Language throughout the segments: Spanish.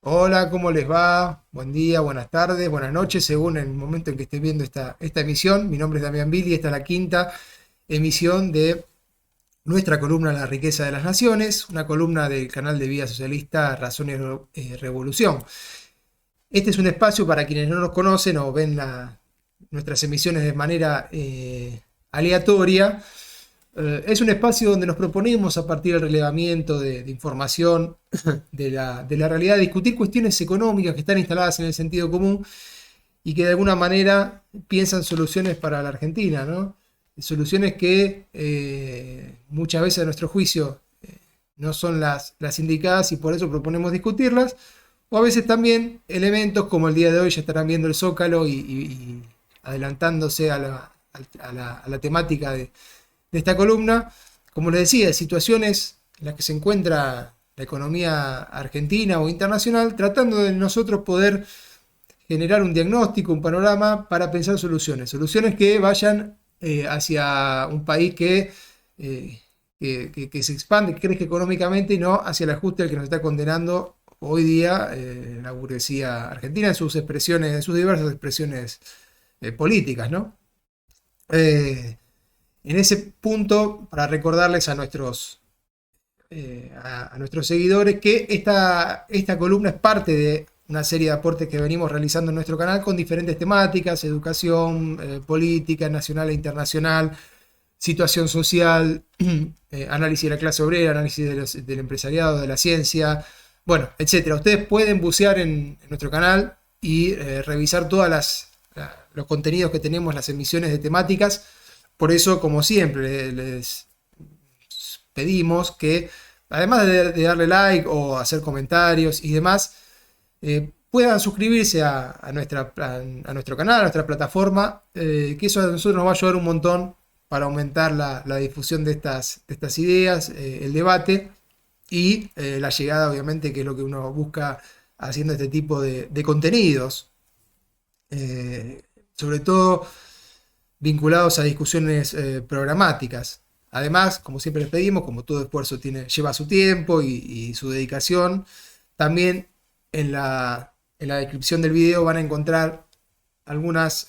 Hola, ¿cómo les va? Buen día, buenas tardes, buenas noches, según el momento en que estés viendo esta emisión. Mi nombre es Damián Billy, esta es la quinta emisión de nuestra columna La riqueza de las naciones, una columna del canal de Vía Socialista Razón y Revolución. Este es un espacio para quienes no nos conocen o ven nuestras emisiones de manera aleatoria. Es un espacio donde nos proponemos, a partir del relevamiento de información de la realidad, discutir cuestiones económicas que están instaladas en el sentido común y que de alguna manera piensan soluciones para la Argentina, ¿no? Soluciones que muchas veces a nuestro juicio no son las indicadas y por eso proponemos discutirlas, o a veces también elementos como el día de hoy ya estarán viendo el Zócalo y adelantándose a la temática de esta columna, como les decía, situaciones en las que se encuentra la economía argentina o internacional, tratando de nosotros poder generar un diagnóstico, un panorama para pensar soluciones que vayan hacia un país eh, que se expande, que crezca económicamente y no hacia el ajuste al que nos está condenando hoy día la burguesía argentina en sus expresiones, en sus diversas expresiones políticas, ¿no? Eh, en ese punto, para recordarles a nuestros seguidores que esta columna es parte de una serie de aportes que venimos realizando en nuestro canal con diferentes temáticas: educación, política nacional e internacional, situación social, análisis de la clase obrera, análisis del empresariado, de la ciencia, bueno, etcétera. Ustedes pueden bucear en nuestro canal y revisar los contenidos que tenemos, las emisiones de temáticas. Por eso, como siempre, les pedimos que, además de darle like o hacer comentarios y demás, puedan suscribirse a nuestro canal, a nuestra plataforma, que eso a nosotros nos va a ayudar un montón para aumentar la difusión de estas ideas, el debate y la llegada, obviamente, que es lo que uno busca haciendo este tipo de contenidos, sobre todo vinculados a discusiones programáticas. Además, como siempre les pedimos, como todo esfuerzo lleva su tiempo y su dedicación, también en la descripción del video van a encontrar algunas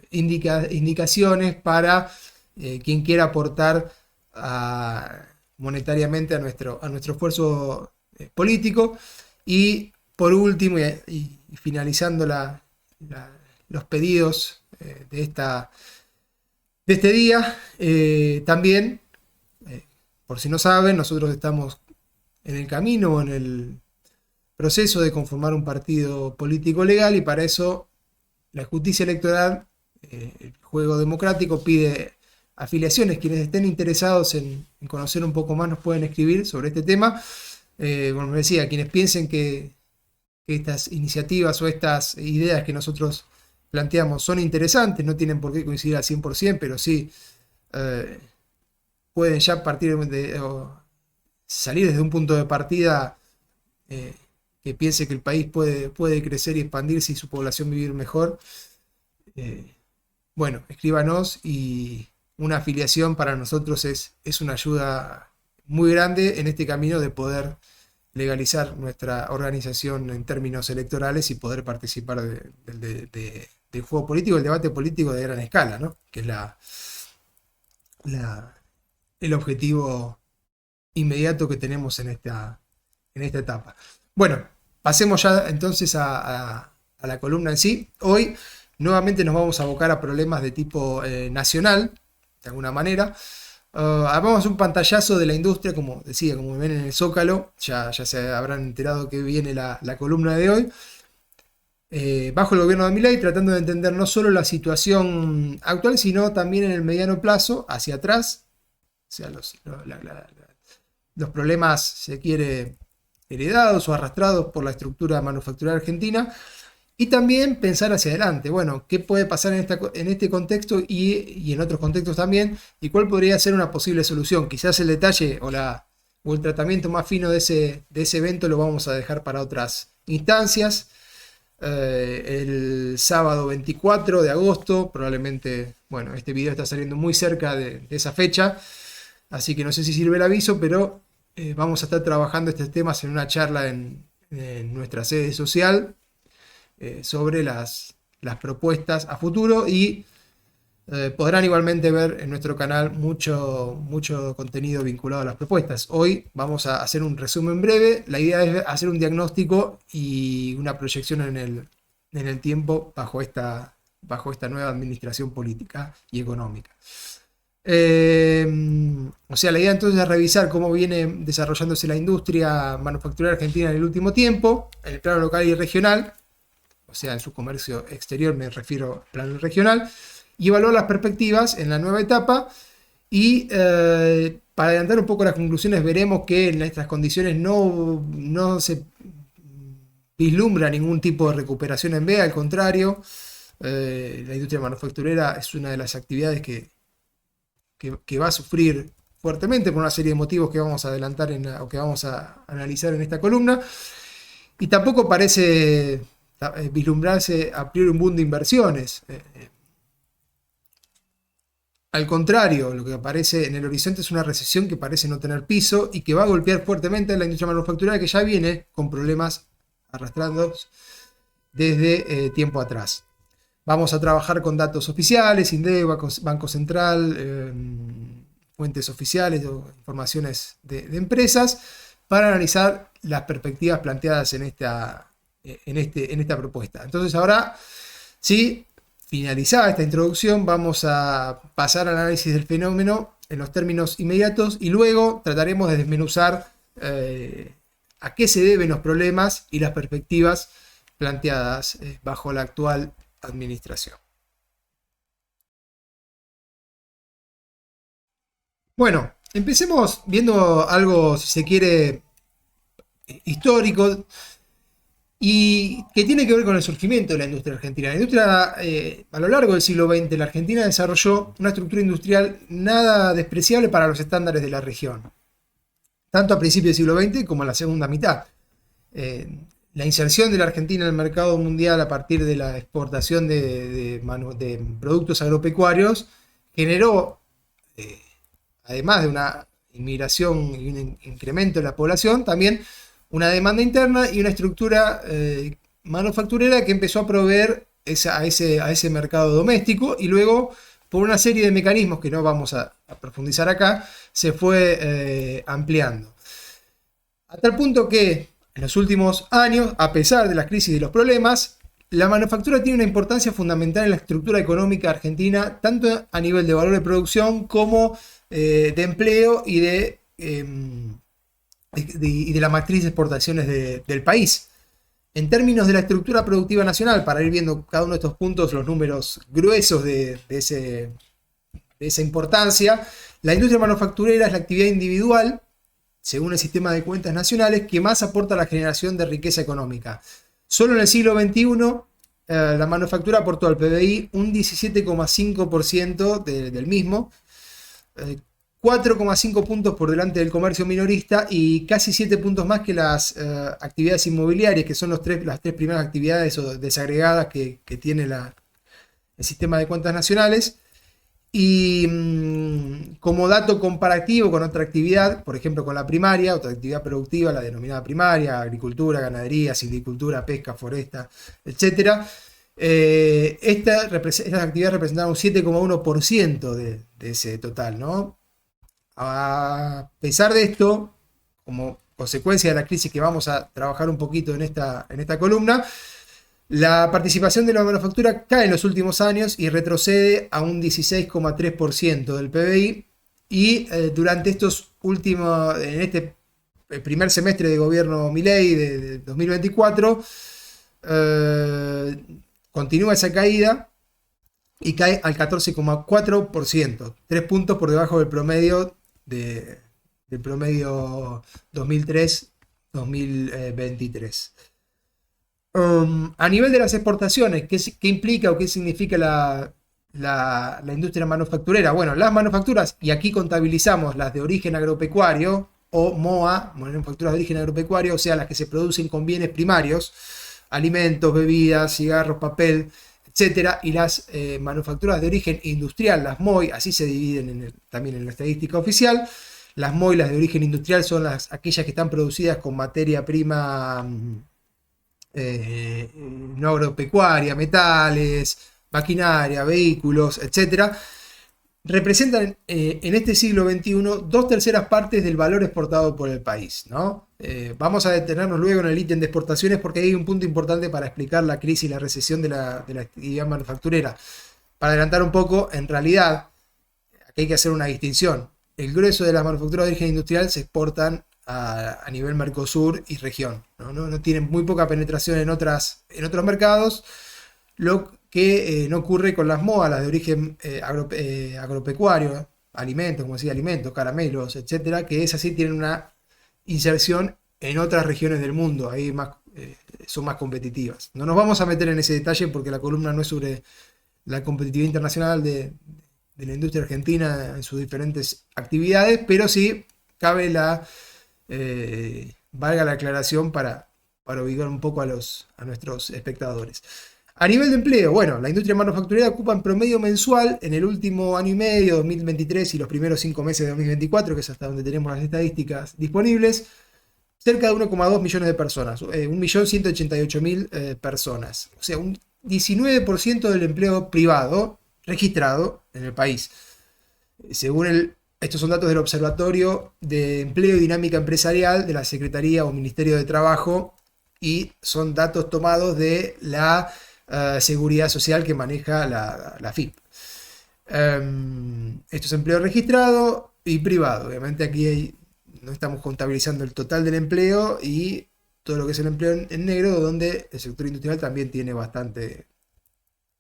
indicaciones para quien quiera aportar monetariamente a nuestro esfuerzo político. Y por último, y finalizando la- los pedidos de este día, también, eh, por si no saben, nosotros estamos en el camino, en el proceso de conformar un partido político legal, y para eso la justicia electoral, el juego democrático, pide afiliaciones. Quienes estén interesados en conocer un poco más nos pueden escribir sobre este tema. Como me decía, quienes piensen que estas iniciativas o estas ideas que nosotros planteamos son interesantes, no tienen por qué coincidir al 100%, pero sí eh, pueden ya o salir desde un punto de partida eh, que piense que el país puede crecer y expandirse y su población vivir mejor. eh, bueno, escríbanos, y una afiliación para nosotros es una ayuda muy grande en este camino de poder legalizar nuestra organización en términos electorales y poder participar del juego político, el debate político de gran escala, ¿no? Que es la- el objetivo inmediato que tenemos en esta etapa. Bueno, pasemos ya entonces a la columna en sí. Hoy nuevamente nos vamos a abocar a problemas de tipo nacional, de alguna manera. Vamos a un pantallazo de la industria, como decía, como ven en el Zócalo, ya se habrán enterado que viene la columna de hoy. Bajo el gobierno de Milei, tratando de entender no solo la situación actual, sino también en el mediano plazo, hacia atrás, o sea, los problemas, se quiere, heredados o arrastrados por la estructura manufacturera argentina, y también pensar hacia adelante. Bueno, ¿qué puede pasar en este contexto y en otros contextos también? ¿Y cuál podría ser una posible solución? Quizás el detalle o el tratamiento más fino de ese evento lo vamos a dejar para otras instancias. El sábado 24 de agosto, probablemente, bueno, este video está saliendo muy cerca de esa fecha, así que no sé si sirve el aviso, pero vamos a estar trabajando estos temas en una charla en nuestra sede social sobre las propuestas a futuro y podrán igualmente ver en nuestro canal mucho contenido vinculado a las propuestas. Hoy vamos a hacer un resumen breve. La idea es hacer un diagnóstico y una proyección en el tiempo bajo esta nueva administración política y económica. O sea, la idea entonces es revisar cómo viene desarrollándose la industria manufacturera argentina en el último tiempo, en el plano local y regional, o sea, en su comercio exterior me refiero al plano regional, y evaluar las perspectivas en la nueva etapa. Y para adelantar un poco las conclusiones, veremos que en estas condiciones no se vislumbra ningún tipo de recuperación en B, al contrario, la industria manufacturera es una de las actividades que va a sufrir fuertemente por una serie de motivos que vamos a adelantar o que vamos a analizar en esta columna. Y tampoco parece vislumbrarse a priori un boom de inversiones. Al contrario, lo que aparece en el horizonte es una recesión que parece no tener piso y que va a golpear fuertemente a la industria manufacturera, que ya viene con problemas arrastrando desde tiempo atrás. Vamos a trabajar con datos oficiales, INDEC, Banco Central, fuentes oficiales o informaciones de empresas para analizar las perspectivas planteadas en esta propuesta. Entonces ahora, sí, finalizada esta introducción, vamos a pasar al análisis del fenómeno en los términos inmediatos y luego trataremos de desmenuzar a qué se deben los problemas y las perspectivas planteadas bajo la actual administración. Bueno, empecemos viendo algo, si se quiere, histórico y que tiene que ver con el surgimiento de la industria argentina. La industria, a lo largo del siglo XX, la Argentina desarrolló una estructura industrial nada despreciable para los estándares de la región, tanto a principios del siglo XX como en la segunda mitad. La inserción de la Argentina en el mercado mundial a partir de la exportación de productos agropecuarios generó, además de una inmigración y un incremento de la población, también una demanda interna y una estructura manufacturera que empezó a proveer a ese mercado doméstico y luego, por una serie de mecanismos que no vamos a profundizar acá, se fue ampliando. A tal punto que en los últimos años, a pesar de las crisis y los problemas, la manufactura tiene una importancia fundamental en la estructura económica argentina, tanto a nivel de valor de producción como de empleo y de la matriz de exportaciones del país. En términos de la estructura productiva nacional, para ir viendo cada uno de estos puntos, los números gruesos de esa importancia, la industria manufacturera es la actividad individual, según el sistema de cuentas nacionales, que más aporta a la generación de riqueza económica. Solo en el siglo XXI, la manufactura aportó al PBI un 17,5% del mismo, 4,5 puntos por delante del comercio minorista y casi 7 puntos más que las actividades inmobiliarias, que son las tres primeras actividades desagregadas que tiene el sistema de cuentas nacionales. Y como dato comparativo con otra actividad, por ejemplo con la primaria, otra actividad productiva, la denominada primaria, agricultura, ganadería, silvicultura, pesca, foresta, etc. Estas actividades representaron un 7,1% de ese total, ¿no? A pesar de esto, como consecuencia de la crisis que vamos a trabajar un poquito en esta columna, la participación de la manufactura cae en los últimos años y retrocede a un 16,3% del PBI y durante en este primer semestre de gobierno Milei de 2024 continúa esa caída y cae al 14,4%, 3 puntos por debajo del promedio del promedio 2003-2023. A nivel de las exportaciones, ¿qué implica o qué significa la industria manufacturera? Bueno, las manufacturas, y aquí contabilizamos las de origen agropecuario o MOA, manufacturas de origen agropecuario, o sea, las que se producen con bienes primarios, alimentos, bebidas, cigarros, papel, etcétera, y las manufacturas de origen industrial, las MOI, así se dividen también en la estadística oficial. Las moilas de origen industrial son aquellas que están producidas con materia prima no agropecuaria, metales, maquinaria, vehículos, etcétera, representan en este siglo XXI 2/3 partes del valor exportado por el país, ¿no? Vamos a detenernos luego en el ítem de exportaciones porque hay un punto importante para explicar la crisis y la recesión de la actividad manufacturera. Para adelantar un poco, en realidad, aquí hay que hacer una distinción. El grueso de las manufacturas de origen industrial se exportan a nivel Mercosur y región, ¿no? No tienen muy poca penetración en otros mercados, lo que no ocurre con las MOA, las de origen agropecuario, alimentos, como decía, alimentos, caramelos, etcétera, que esas sí tienen una inserción en otras regiones del mundo, ahí son más competitivas. No nos vamos a meter en ese detalle porque la columna no es sobre la competitividad internacional de la industria argentina en sus diferentes actividades, pero sí cabe valga la aclaración para ubicar un poco a nuestros espectadores. A nivel de empleo, bueno, la industria manufacturera ocupa en promedio mensual en el último año y medio, 2023 y los primeros 5 meses de 2024, que es hasta donde tenemos las estadísticas disponibles, cerca de 1,2 millones de personas, 1.188.000 personas. O sea, un 19% del empleo privado registrado en el país. Estos son datos del Observatorio de Empleo y Dinámica Empresarial de la Secretaría o Ministerio de Trabajo y son datos tomados de la Seguridad Social que maneja la AFIP. Esto es empleo registrado y privado. Obviamente aquí no estamos contabilizando el total del empleo y todo lo que es el empleo en negro, donde el sector industrial también tiene bastante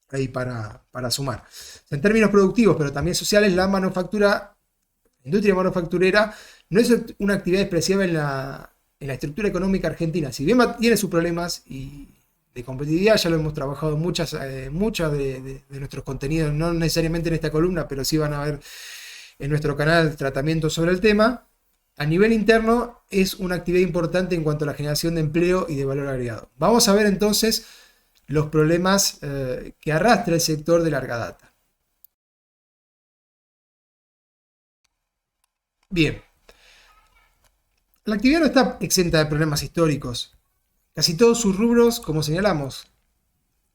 ahí para sumar. En términos productivos, pero también sociales, la industria manufacturera no es una actividad expresiva en la estructura económica argentina. Si bien tiene sus problemas de competitividad, ya lo hemos trabajado en muchas de nuestros contenidos, no necesariamente en esta columna, pero sí van a ver en nuestro canal tratamientos sobre el tema. A nivel interno es una actividad importante en cuanto a la generación de empleo y de valor agregado. Vamos a ver entonces los problemas que arrastra el sector de larga data. Bien, la actividad no está exenta de problemas históricos. Casi todos sus rubros, como señalamos,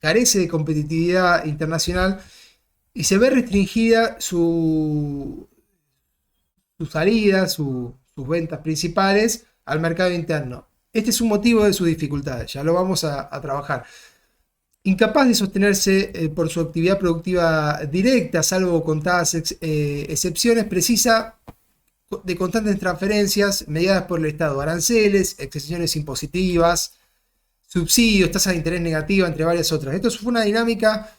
carece de competitividad internacional y se ve restringida su salida, sus ventas principales al mercado interno. Este es un motivo de sus dificultades, ya lo vamos a trabajar. Incapaz de sostenerse por su actividad productiva directa, salvo contadas excepciones, precisa de constantes transferencias mediadas por el Estado, aranceles, exenciones impositivas, subsidios, tasas de interés negativa, entre varias otras. Esto fue una dinámica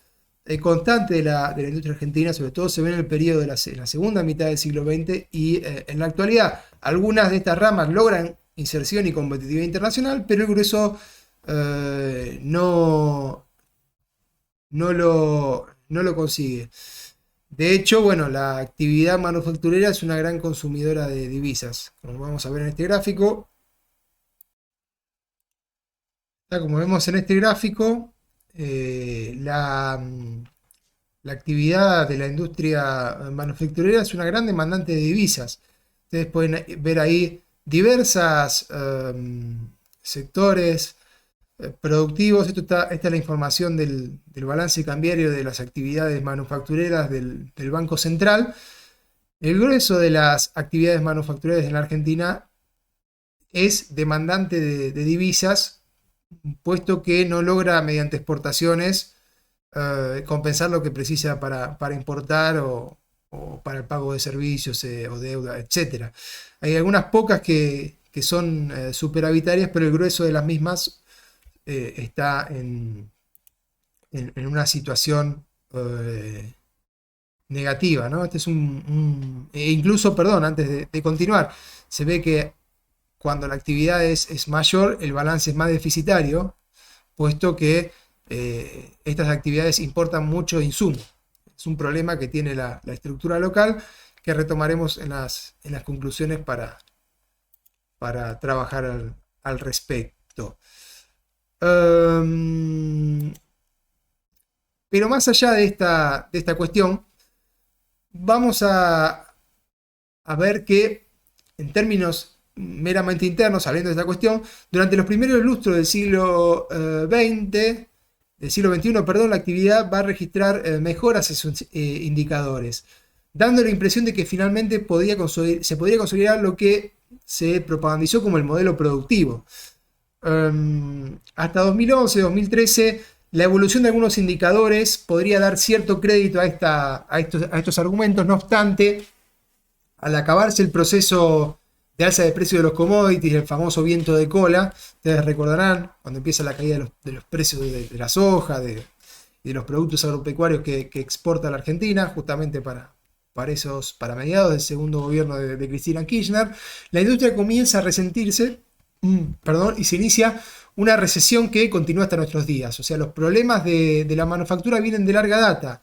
constante de la industria argentina, sobre todo se ve en el periodo en la segunda mitad del siglo XX y en la actualidad. Algunas de estas ramas logran inserción y competitividad internacional, pero el grueso no lo consigue. De hecho, bueno, la actividad manufacturera es una gran consumidora de divisas, como vamos a ver en este gráfico. Como vemos en este gráfico, la actividad de la industria manufacturera es una gran demandante de divisas. Ustedes pueden ver ahí diversos sectores productivos. Esta es la información del balance cambiario de las actividades manufactureras del Banco Central. El grueso de las actividades manufactureras en la Argentina es demandante de divisas, puesto que no logra mediante exportaciones compensar lo que precisa para importar o para el pago de servicios o deuda, etc. Hay algunas pocas que son superavitarias, pero el grueso de las mismas está en una situación negativa, ¿no? Este es incluso, perdón, antes de continuar, se ve que cuando la actividad es mayor, el balance es más deficitario, puesto que estas actividades importan mucho insumo. Es un problema que tiene la estructura local, que retomaremos en las conclusiones para trabajar al respecto. Pero más allá de esta cuestión, vamos a ver que en términos meramente internos, saliendo de esta cuestión, durante los primeros lustros del siglo XX, del siglo XXI, perdón, la actividad va a registrar mejoras en sus indicadores, dando la impresión de que finalmente se podría consolidar lo que se propagandizó como el modelo productivo. Hasta 2011-2013, la evolución de algunos indicadores podría dar cierto crédito a estos argumentos. No obstante, al acabarse el proceso de alza de precios de los commodities, el famoso viento de cola, ustedes recordarán cuando empieza la caída de los precios de la soja, de los productos agropecuarios que exporta la Argentina, justamente para mediados del segundo gobierno de Cristina Kirchner, la industria comienza a resentirse, y se inicia una recesión que continúa hasta nuestros días. O sea, los problemas de la manufactura vienen de larga data.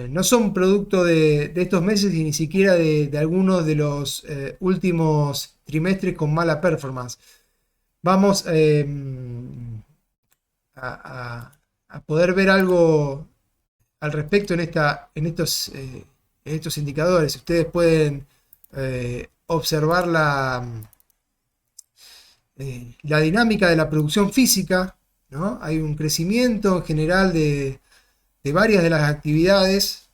No son producto de estos meses y ni siquiera de algunos de los últimos trimestres con mala performance. Vamos a poder ver algo al respecto en estos indicadores. Ustedes pueden observar la dinámica de la producción física, ¿no? Hay un crecimiento en general de varias de las actividades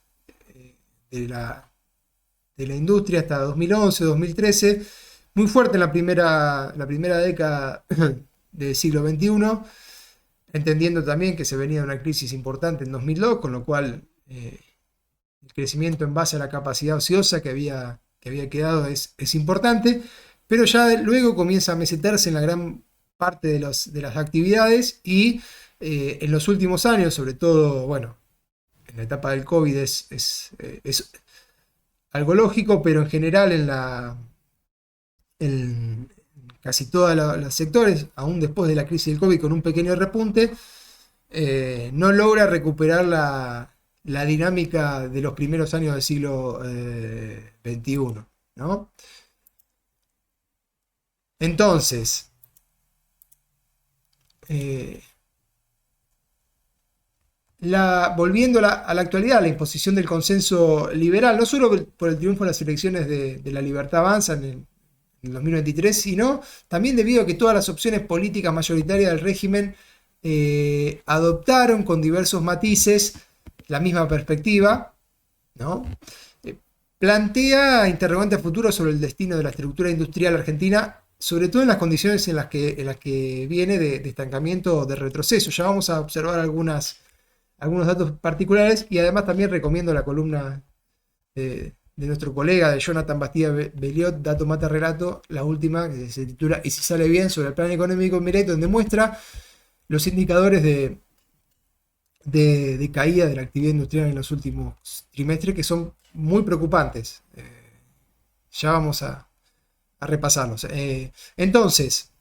de la industria hasta 2011-2013, muy fuerte en la primera década del siglo XXI, entendiendo también que se venía de una crisis importante en 2002, con lo cual el crecimiento en base a la capacidad ociosa que había quedado es importante, pero ya luego comienza a mesetarse en la gran parte de las actividades y en los últimos años, sobre todo, bueno, en la etapa del COVID es algo lógico, pero en general en casi todos los sectores, aún después de la crisis del COVID con un pequeño repunte, no logra recuperar la dinámica de los primeros años del siglo XXI, ¿no? Entonces, volviendo a la actualidad, la imposición del consenso liberal, no solo por el triunfo de las elecciones de la Libertad Avanza en el 2023, sino también debido a que todas las opciones políticas mayoritarias del régimen adoptaron con diversos matices la misma perspectiva, ¿no? Plantea interrogantes a futuro sobre el destino de la estructura industrial argentina, sobre todo en las condiciones en las que viene de estancamiento o de retroceso. Ya vamos a observar algunos datos particulares y además también recomiendo la columna de nuestro colega, de Jonathan Bastida Belliot, Dato Mata Relato, la última, que se titula "Y si sale bien", sobre el plan económico en Milei, donde muestra los indicadores de caída de la actividad industrial en los últimos trimestres, que son muy preocupantes. Ya vamos a repasarlos. Entonces,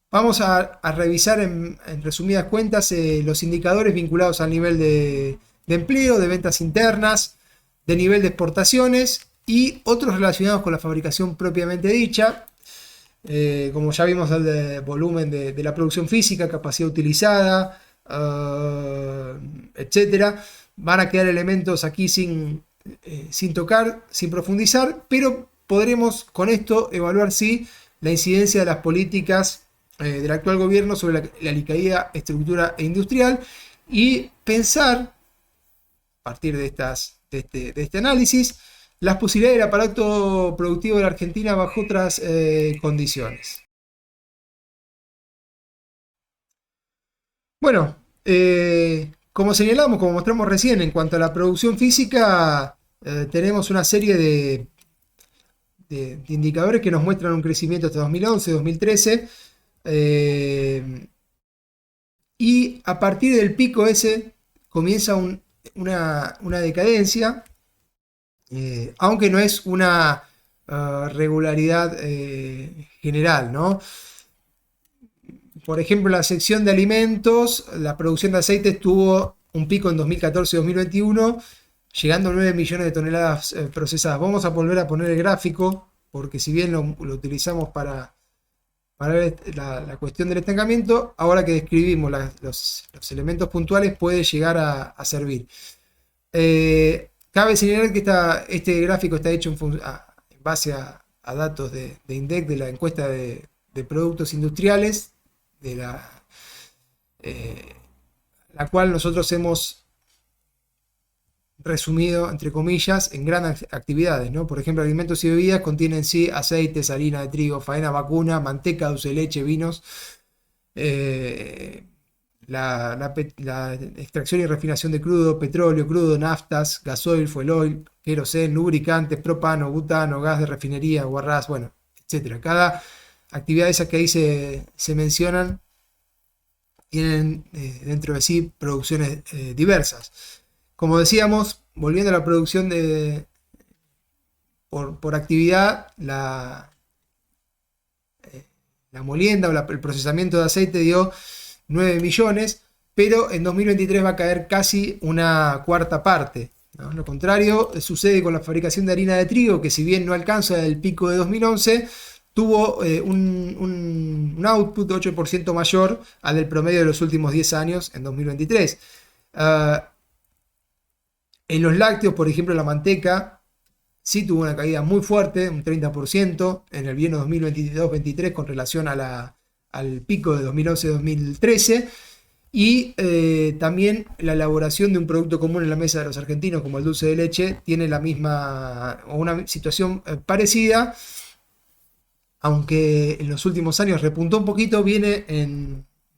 vamos a revisar en resumidas cuentas los indicadores vinculados al nivel de empleo, de ventas internas, de nivel de exportaciones y otros relacionados con la fabricación propiamente dicha, como ya vimos el volumen de la producción física, capacidad utilizada, etcétera. Van a quedar elementos aquí sin tocar, sin profundizar, pero podremos con esto evaluar la incidencia de las políticas del actual gobierno sobre la alicaída estructura industrial y pensar, a partir de este análisis, las posibilidades del aparato productivo de la Argentina bajo otras condiciones. Bueno, como señalamos, como mostramos recién, en cuanto a la producción física, tenemos una serie de indicadores que nos muestran un crecimiento hasta 2011-2013, y a partir del pico ese comienza una decadencia, aunque no es una regularidad general, ¿no? Por ejemplo, en la sección de alimentos, la producción de aceites tuvo un pico en 2014-2021, llegando a 9 millones de toneladas procesadas. Vamos a volver a poner el gráfico, porque si bien lo utilizamos para ver la cuestión del estancamiento, ahora que describimos los elementos puntuales puede llegar a servir. Cabe señalar que este gráfico está hecho en base a a datos de INDEC, de la encuesta de productos industriales, eh, la cual nosotros hemos resumido, entre comillas, en grandes actividades, ¿no? Por ejemplo, alimentos y bebidas contienen sí aceites, harina de trigo, faena vacuna, manteca, dulce de leche, vinos. La extracción y refinación de crudo, petróleo crudo, naftas, gasoil, fuel oil, queroseno, lubricantes, propano, butano, gas de refinería, guarrás, bueno, etcétera. Cada actividad de esas que ahí se mencionan tienen dentro de sí producciones diversas. Como decíamos, volviendo a la producción por actividad, la molienda o el procesamiento de aceite dio 9 millones, pero en 2023 va a caer casi una cuarta parte, ¿no? Lo contrario sucede con la fabricación de harina de trigo, que si bien no alcanza el pico de 2011, tuvo un output de 8% mayor al del promedio de los últimos 10 años en 2023. En los lácteos, por ejemplo, la manteca sí tuvo una caída muy fuerte, un 30% en el bienio 2022-23 con relación al pico de 2011-2013. Y también la elaboración de un producto común en la mesa de los argentinos, como el dulce de leche, tiene la misma o una situación parecida, aunque en los últimos años repuntó un poquito, viene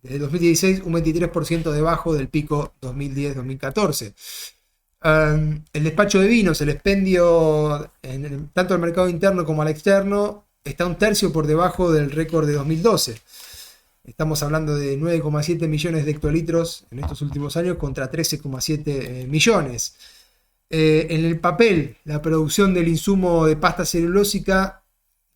desde 2016 un 23% debajo del pico 2010-2014. El despacho de vinos, el expendio, tanto al mercado interno como al externo, está un tercio por debajo del récord de 2012. Estamos hablando de 9,7 millones de hectolitros en estos últimos años contra 13,7 millones. En el papel, la producción del insumo de pasta celulósica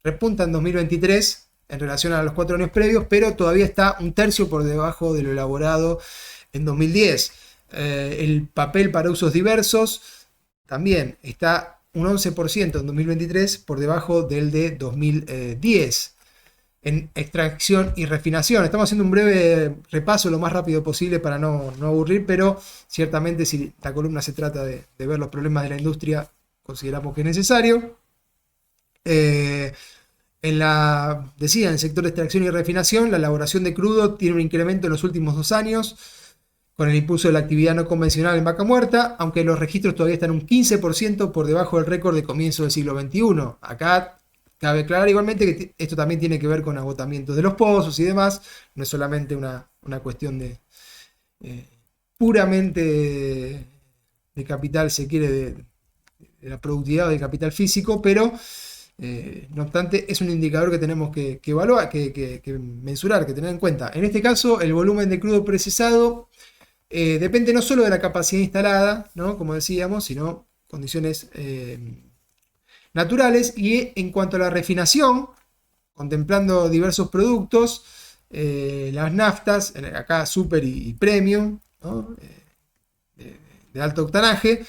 repunta en 2023 en relación a los 4 años previos, pero todavía está un tercio por debajo de lo elaborado en 2010. El papel para usos diversos también está un 11% en 2023 por debajo del de 2010. En extracción y refinación, estamos haciendo un breve repaso lo más rápido posible para no aburrir, pero ciertamente si la columna se trata de ver los problemas de la industria, consideramos que es necesario. Decía, en el sector de extracción y refinación, la elaboración de crudo tiene un incremento en los últimos 2 años, con el impulso de la actividad no convencional en vaca muerta, aunque los registros todavía están un 15% por debajo del récord de comienzo del siglo XXI. Acá cabe aclarar igualmente que esto también tiene que ver con agotamiento de los pozos y demás, no es solamente una cuestión de puramente de capital, se quiere, de la productividad o del capital físico, pero no obstante es un indicador que tenemos que evaluar, que mensurar, que tener en cuenta. En este caso, el volumen de crudo procesado depende no solo de la capacidad instalada, ¿no? Como decíamos, sino condiciones naturales. Y en cuanto a la refinación, contemplando diversos productos, las naftas, acá super y premium, ¿no? de alto octanaje,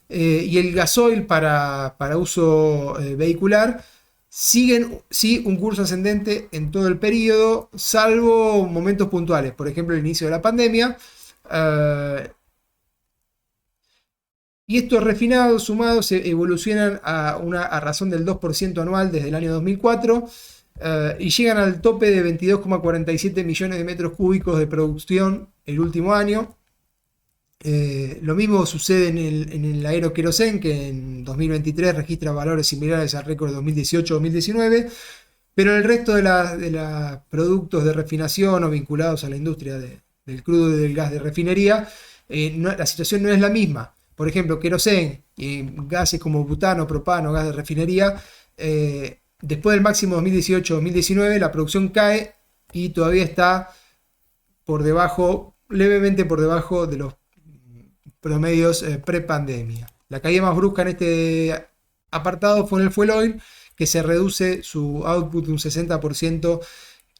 y el gasoil para uso vehicular, siguen sí un curso ascendente en todo el periodo, salvo momentos puntuales, por ejemplo el inicio de la pandemia. Y estos refinados sumados evolucionan a razón del 2% anual desde el año 2004 y llegan al tope de 22,47 millones de metros cúbicos de producción el último año. Lo mismo sucede en el aeroquerosén, que en 2023 registra valores similares al récord de 2018-2019, pero en el resto de los productos de refinación o vinculados a la industria del crudo y del gas de refinería, la situación no es la misma. Por ejemplo, querosén y gases como butano, propano, gas de refinería, después del máximo 2018-2019, la producción cae y todavía está por debajo, levemente por debajo de los promedios pre-pandemia. La caída más brusca en este apartado fue en el fuel oil, que se reduce su output un 60%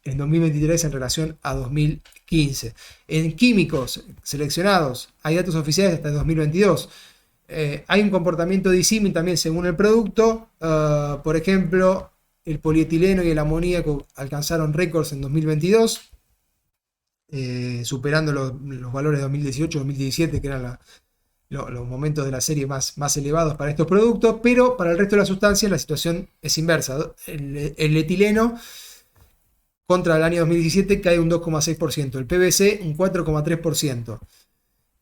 en 2023 en relación a 2015. En químicos seleccionados hay datos oficiales hasta 2022. Hay un comportamiento disímil también según el producto. Por ejemplo, el polietileno y el amoníaco alcanzaron récords en 2022, superando los valores de 2018-2017, que eran los momentos de la serie más elevados para estos productos, pero para el resto de las sustancias la situación es inversa. El etileno contra el año 2017 cae un 2,6%, el PVC un 4,3%,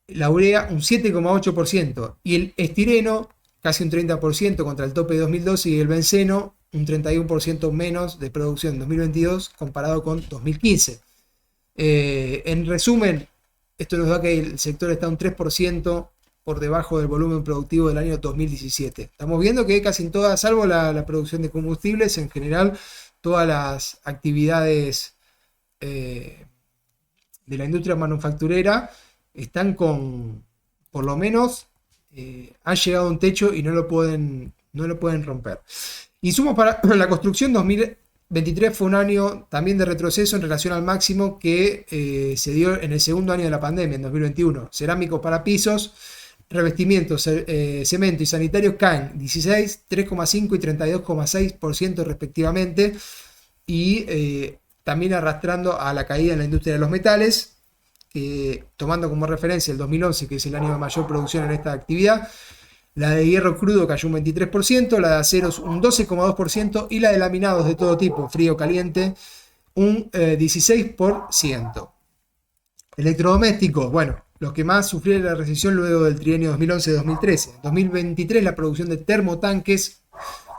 la urea un 7,8% y el estireno casi un 30% contra el tope de 2012 y el benceno un 31% menos de producción en 2022 comparado con 2015. En resumen, esto nos da que el sector está un 3% por debajo del volumen productivo del año 2017. Estamos viendo que casi en todas, salvo la producción de combustibles, en general todas las actividades de la industria manufacturera están con, por lo menos, han llegado a un techo y no lo pueden romper. Insumos para la construcción 2023 fue un año también de retroceso en relación al máximo que se dio en el segundo año de la pandemia, en 2021. Cerámicos para pisos, revestimientos, cemento y sanitarios caen 16, 3,5 y 32,6% respectivamente, y también arrastrando a la caída en la industria de los metales, tomando como referencia el 2011, que es el año de mayor producción en esta actividad. La de hierro crudo cayó un 23%, la de aceros un 12,2% y la de laminados de todo tipo, frío, caliente, un 16%. Electrodomésticos, bueno, los que más sufrieron la recesión luego del trienio 2011-2013. En 2023 la producción de termotanques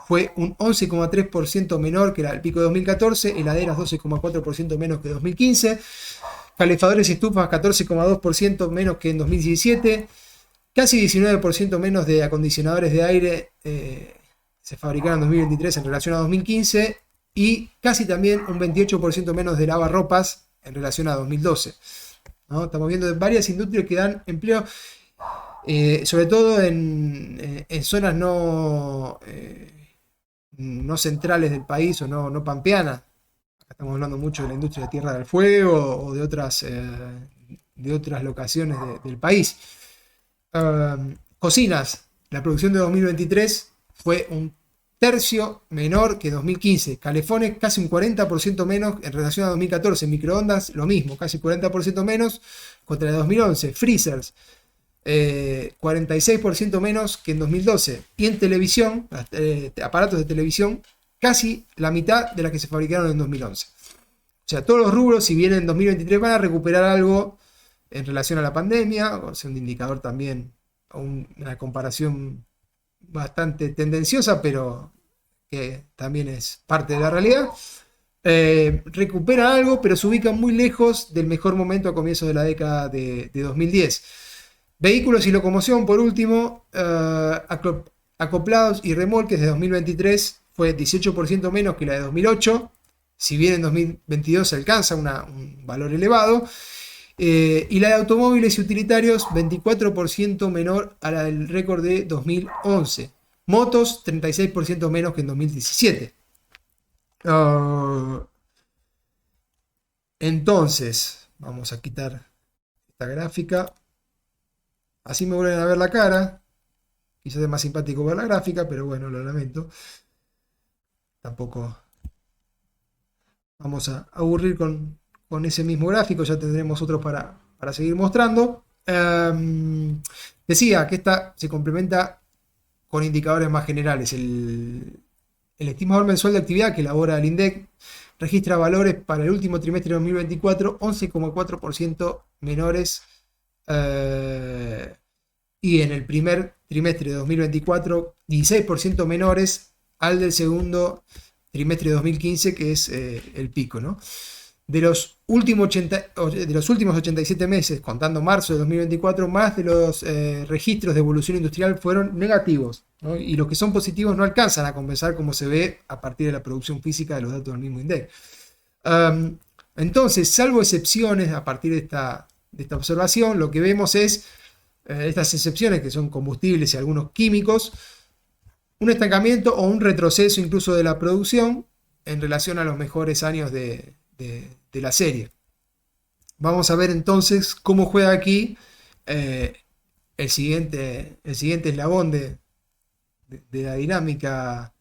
fue un 11,3% menor que el pico de 2014, heladeras 12,4% menos que 2015, calefadores y estufas 14,2% menos que en 2017, casi 19% menos de acondicionadores de aire se fabricaron en 2023 en relación a 2015 y casi también un 28% menos de lavarropas en relación a 2012. ¿No? Estamos viendo varias industrias que dan empleo, sobre todo en zonas no centrales del país o no pampeanas. Estamos hablando mucho de la industria de Tierra del Fuego o de otras locaciones del país. Cocinas, la producción de 2023 fue un tercio menor que 2015. Calefones casi un 40% menos en relación a 2014. Microondas lo mismo, casi 40% menos contra el 2011. Freezers 46% menos que en 2012. Y en televisión, aparatos de televisión, casi la mitad de las que se fabricaron en 2011. O sea, todos los rubros, si bien en 2023 van a recuperar algo en relación a la pandemia, o sea, un indicador también, una comparación bastante tendenciosa, pero que también es parte de la realidad. Recupera algo, pero se ubica muy lejos del mejor momento a comienzos de la década de 2010. Vehículos y locomoción, por último, acoplados y remolques de 2023 fue 18% menos que la de 2008, si bien en 2022 se alcanza un valor elevado. Y la de automóviles y utilitarios 24% menor a la del récord de 2011. Motos 36% menos que en 2017. Entonces, vamos a quitar esta gráfica. Así me vuelven a ver la cara. Quizás es más simpático ver la gráfica, pero bueno, lo lamento. Tampoco vamos a aburrir con ese mismo gráfico, ya tendremos otros para seguir mostrando. Decía que esta se complementa con indicadores más generales. El estimador mensual de actividad que elabora el INDEC registra valores para el último trimestre de 2024 11,4% menores, y en el primer trimestre de 2024 16% menores al del segundo trimestre de 2015, que es el pico, ¿no? De los últimos 87 meses, contando marzo de 2024, más de los registros de evolución industrial fueron negativos, ¿no? Y los que son positivos no alcanzan a compensar, como se ve a partir de la producción física de los datos del mismo INDEC. Entonces, salvo excepciones a partir de esta observación, lo que vemos es estas excepciones, que son combustibles y algunos químicos, un estancamiento o un retroceso incluso de la producción en relación a los mejores años de la serie. Vamos a ver entonces cómo juega aquí el siguiente eslabón de la dinámica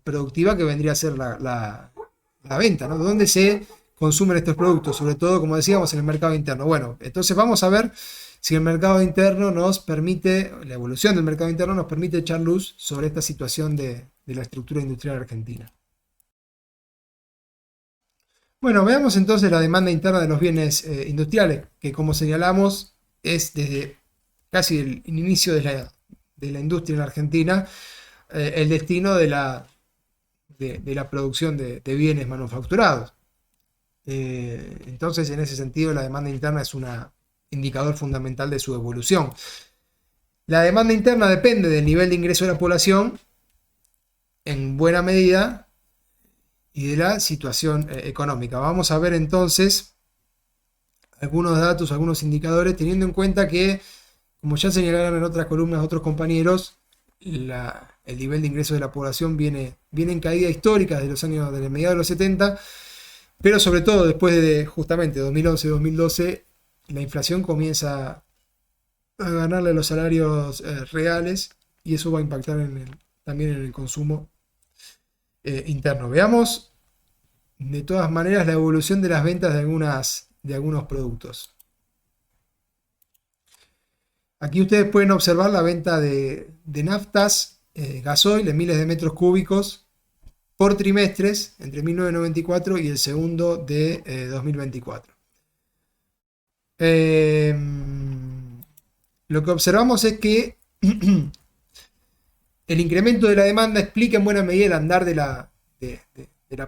productiva, que vendría a ser la venta, ¿no? ¿Dónde se consumen estos productos? Sobre todo, como decíamos, en el mercado interno. Bueno, entonces vamos a ver si el mercado interno nos permite, la evolución del mercado interno nos permite echar luz sobre esta situación de la estructura industrial argentina. Bueno, veamos entonces la demanda interna de los bienes industriales, que como señalamos es desde casi el inicio de la industria en Argentina el destino de la producción de bienes manufacturados. Entonces, en ese sentido, la demanda interna es un indicador fundamental de su evolución. La demanda interna depende del nivel de ingreso de la población en buena medida y de la situación económica. Vamos a ver entonces algunos datos, algunos indicadores, teniendo en cuenta que, como ya señalaron en otras columnas otros compañeros, el nivel de ingreso de la población viene en caída histórica desde los años, desde mediados de los 70, pero sobre todo después de justamente 2011-2012, la inflación comienza a ganarle los salarios reales y eso va a impactar también en el consumo interno. Veamos de todas maneras la evolución de las ventas de algunos productos. Aquí ustedes pueden observar la venta de naftas, gasoil en miles de metros cúbicos por trimestres entre 1994 y el segundo de 2024. Lo que observamos es que el incremento de la demanda explica en buena medida el andar de la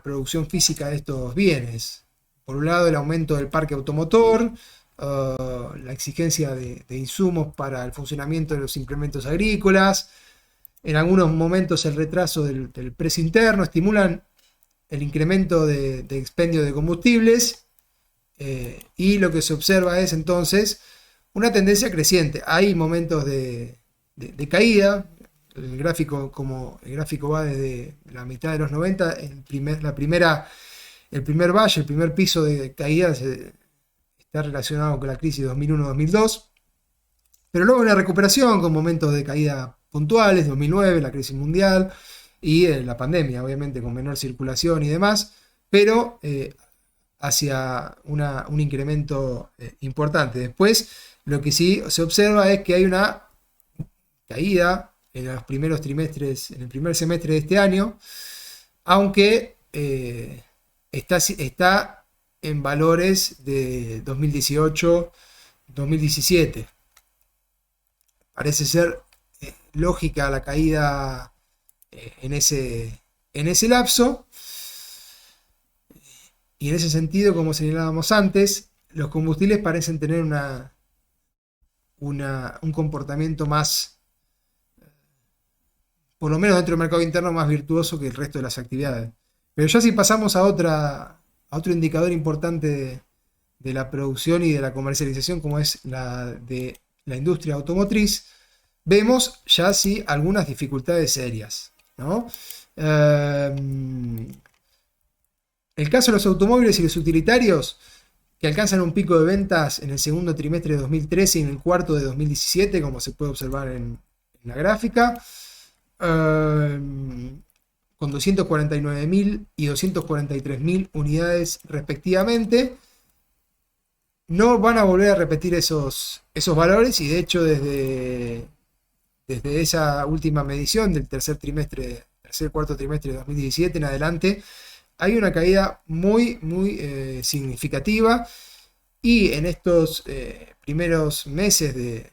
producción física de estos bienes. Por un lado, el aumento del parque automotor, la exigencia de insumos para el funcionamiento de los implementos agrícolas, en algunos momentos el retraso del precio interno, estimulan el incremento de expendio de combustibles y lo que se observa es entonces una tendencia creciente. Hay momentos de caída. El gráfico va desde la mitad de los 90, el primer valle, el primer piso de caída está relacionado con la crisis 2001-2002, pero luego una recuperación con momentos de caída puntuales, 2009, la crisis mundial y la pandemia, obviamente con menor circulación y demás, pero hacia un incremento importante. Después, lo que sí se observa es que hay una caída en los primeros trimestres, en el primer semestre de este año, aunque está en valores de 2018-2017. Parece ser lógica la caída en ese lapso, y en ese sentido, como señalábamos antes, los combustibles parecen tener un comportamiento más, por lo menos dentro del mercado interno, más virtuoso que el resto de las actividades. Pero ya si pasamos a otro indicador importante de la producción y de la comercialización, como es la de la industria automotriz, vemos ya sí algunas dificultades serias, ¿no? El caso de los automóviles y los utilitarios, que alcanzan un pico de ventas en el segundo trimestre de 2013 y en el cuarto de 2017, como se puede observar en la gráfica, con 249.000 y 243.000 unidades respectivamente. No van a volver a repetir esos valores, y de hecho desde esa última medición del tercer cuarto trimestre de 2017 en adelante, hay una caída muy significativa, y en estos primeros meses de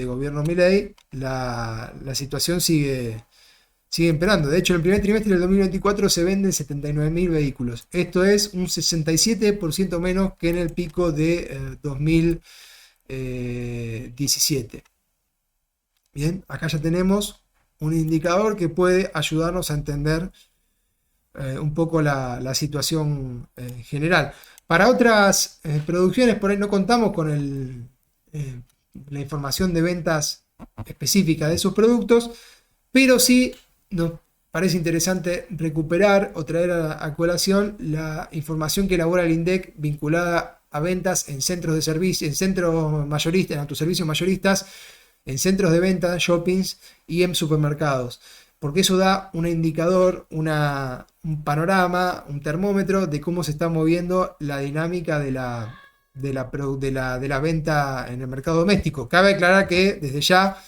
gobierno Milei la situación sigue empeorando. De hecho, en el primer trimestre del 2024 se venden 79.000 vehículos. Esto es un 67% menos que en el pico de 2017. Bien, acá ya tenemos un indicador que puede ayudarnos a entender un poco la situación general. Para otras producciones, por ahí no contamos con la información de ventas específica de esos productos, pero sí nos parece interesante recuperar o traer a colación la información que elabora el INDEC vinculada a ventas en centros de servicio, en centros mayoristas, en autoservicios mayoristas, en centros de venta, shoppings y en supermercados, porque eso da un indicador, un panorama, un termómetro de cómo se está moviendo la dinámica de la de la venta en el mercado doméstico. Cabe aclarar que desde ya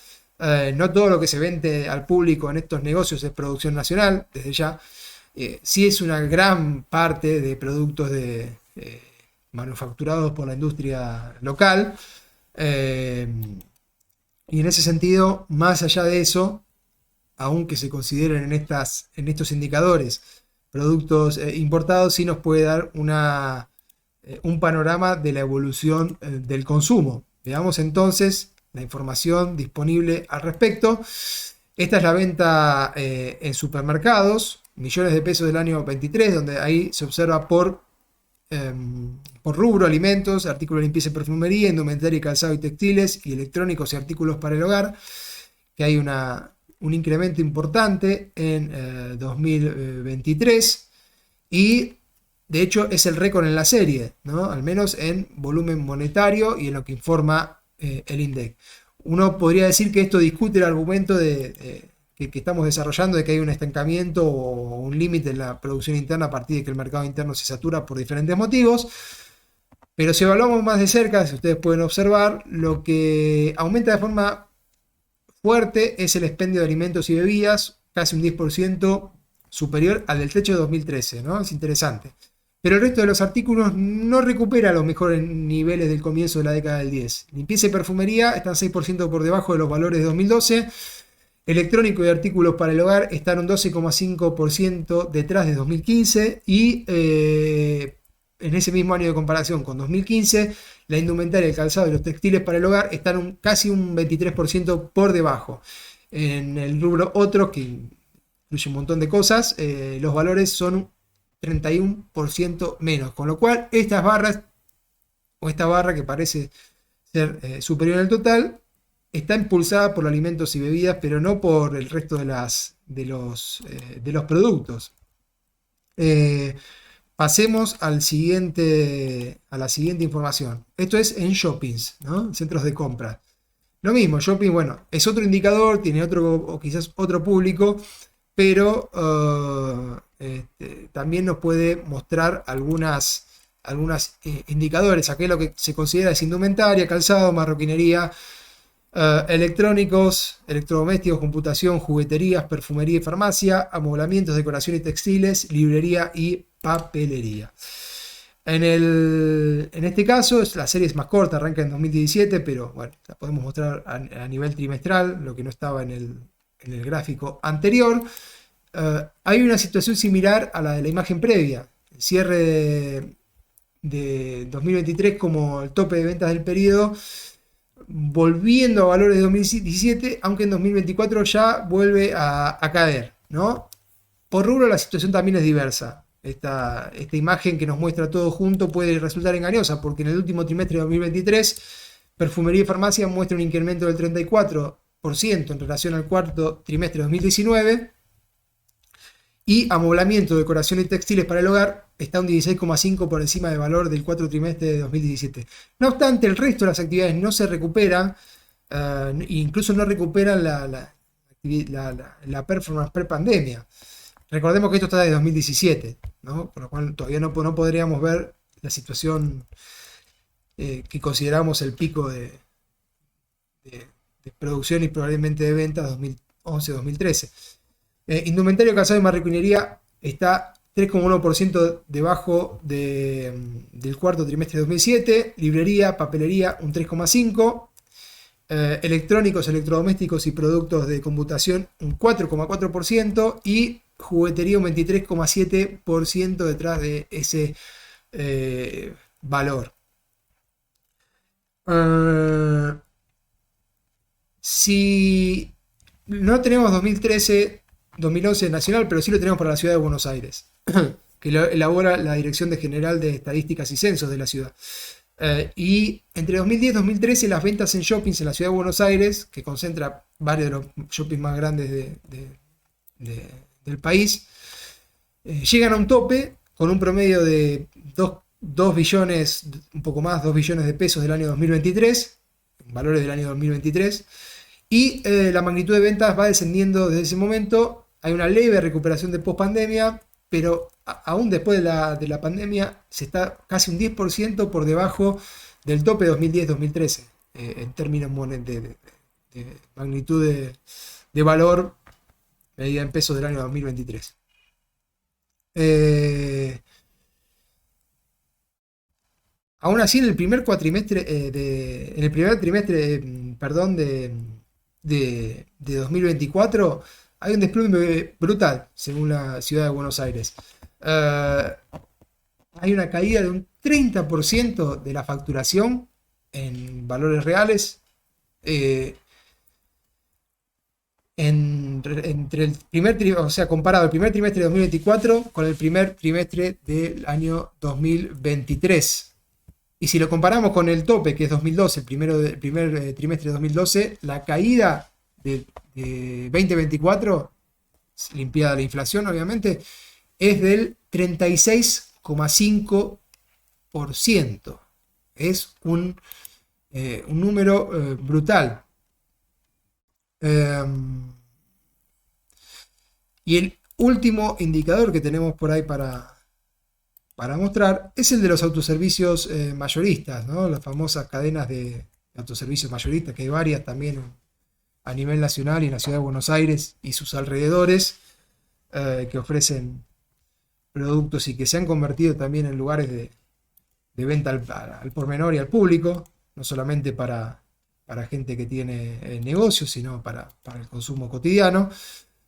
no todo lo que se vende al público en estos negocios es producción nacional, desde ya. Sí es una gran parte de productos manufacturados por la industria local. eh, y en ese sentido, más allá de eso, aunque se consideren en estos indicadores productos importados, sí nos puede dar un panorama de la evolución del consumo. Veamos entonces la información disponible al respecto. Esta es la venta en supermercados, millones de pesos del año 23, donde ahí se observa por rubro: alimentos, artículos de limpieza y perfumería, indumentaria y calzado y textiles, y electrónicos y artículos para el hogar, que hay un incremento importante en 2023, y de hecho es el récord en la serie, ¿no? Al menos en volumen monetario y en lo que informa el INDEC. Uno podría decir que esto discute el argumento que estamos desarrollando de que hay un estancamiento o un límite en la producción interna a partir de que el mercado interno se satura por diferentes motivos. Pero si evaluamos más de cerca, si ustedes pueden observar, lo que aumenta de forma fuerte es el expendio de alimentos y bebidas, casi un 10% superior al del techo de 2013, ¿no? Es interesante. Pero el resto de los artículos no recupera los mejores niveles del comienzo de la década del 10. Limpieza y perfumería están 6% por debajo de los valores de 2012. Electrónico y artículos para el hogar están un 12,5% detrás de 2015. Y en ese mismo año de comparación con 2015, la indumentaria, el calzado y los textiles para el hogar están casi un 23% por debajo. En el rubro otros, que incluye un montón de cosas, los valores son 31% menos, con lo cual estas barras, o esta barra que parece ser superior al total, está impulsada por alimentos y bebidas, pero no por el resto de los productos. Pasemos a la siguiente información. Esto es en shoppings, ¿no? Centros de compra. Lo mismo, shopping, bueno, es otro indicador, tiene otro, o quizás otro público, pero también nos puede mostrar algunos indicadores. Aquí lo que se considera es indumentaria, calzado, marroquinería, electrónicos, electrodomésticos, computación, jugueterías, perfumería y farmacia, amoblamientos, decoración y textiles, librería y papelería. En este caso, la serie es más corta, arranca en 2017, pero bueno, la podemos mostrar a nivel trimestral, lo que no estaba en el gráfico anterior. Hay una situación similar a la de la imagen previa. El cierre de 2023 como el tope de ventas del periodo, volviendo a valores de 2017, aunque en 2024 ya vuelve a caer, ¿no? Por rubro la situación también es diversa. Esta imagen que nos muestra todo junto puede resultar engañosa, porque en el último trimestre de 2023, perfumería y farmacia muestra un incremento del 34% en relación al cuarto trimestre de 2019, y amoblamiento, decoración y textiles para el hogar está un 16,5% por encima del valor del cuarto trimestre de 2017. No obstante, el resto de las actividades no se recuperan, incluso no recuperan la performance pre-pandemia. Recordemos que esto está de 2017, ¿no? Por lo cual todavía no podríamos ver la situación que consideramos el pico de producción y probablemente de ventas 2011-2013. Indumentario, calzado y marroquinería está 3,1% debajo del cuarto trimestre de 2007. Librería, papelería, un 3,5%. Electrónicos, electrodomésticos y productos de computación, un 4,4%. Y juguetería, un 23,7% detrás de ese valor. Si no tenemos 2011 nacional, pero sí lo tenemos para la ciudad de Buenos Aires, que lo elabora la Dirección General de Estadísticas y Censos de la ciudad. Y entre 2010 y 2013 las ventas en shoppings en la ciudad de Buenos Aires, que concentra varios de los shoppings más grandes del país, llegan a un tope con un promedio de 2 billones, un poco más, 2 billones de pesos del año 2023, valores del año 2023, y la magnitud de ventas va descendiendo desde ese momento. Hay una leve recuperación de pospandemia, pero aún después de la pandemia, se está casi un 10% por debajo del tope 2010-2013, en términos de magnitud de valor medida en pesos del año 2023. Eh, Aún así, en el primer cuatrimestre, en el primer trimestre, perdón, de 2024, hay un desplome brutal, según la ciudad de Buenos Aires. Eh, Hay una caída de un 30% de la facturación en valores reales, eh, entre el o sea, comparado el primer trimestre de 2024 con el primer trimestre del año 2023. Y si lo comparamos con el tope, que es 2012, el primer trimestre de 2012, la caída de 2024, limpiada la inflación obviamente, es del 36,5%. Es un número brutal. Y el último indicador que tenemos por ahí para mostrar es el de los autoservicios mayoristas, ¿no? Las famosas cadenas de autoservicios mayoristas, que hay varias también a nivel nacional y en la ciudad de Buenos Aires y sus alrededores, que ofrecen productos y que se han convertido también en lugares de venta al por menor y al público, no solamente para gente que tiene negocios, sino para el consumo cotidiano,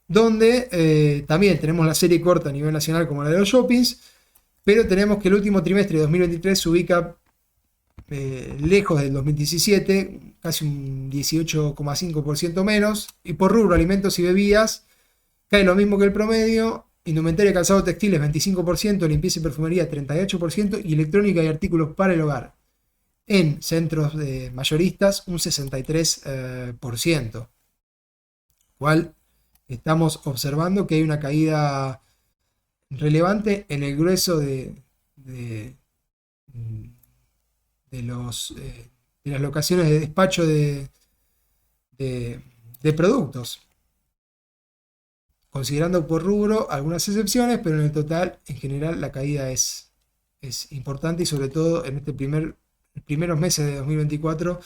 donde también tenemos la serie corta a nivel nacional como la de los shoppings, pero tenemos que el último trimestre de 2023 se ubica lejos del 2017, casi un 18,5% menos, y por rubro, alimentos y bebidas, cae lo mismo que el promedio, indumentaria, calzado, textiles 25%, limpieza y perfumería 38%, y electrónica y artículos para el hogar en centros de mayoristas un 63%, cual estamos observando que hay una caída relevante en el grueso de las locaciones de despacho de productos, considerando por rubro algunas excepciones, pero en el total, en general, la caída es importante, y sobre todo en primeros meses de 2024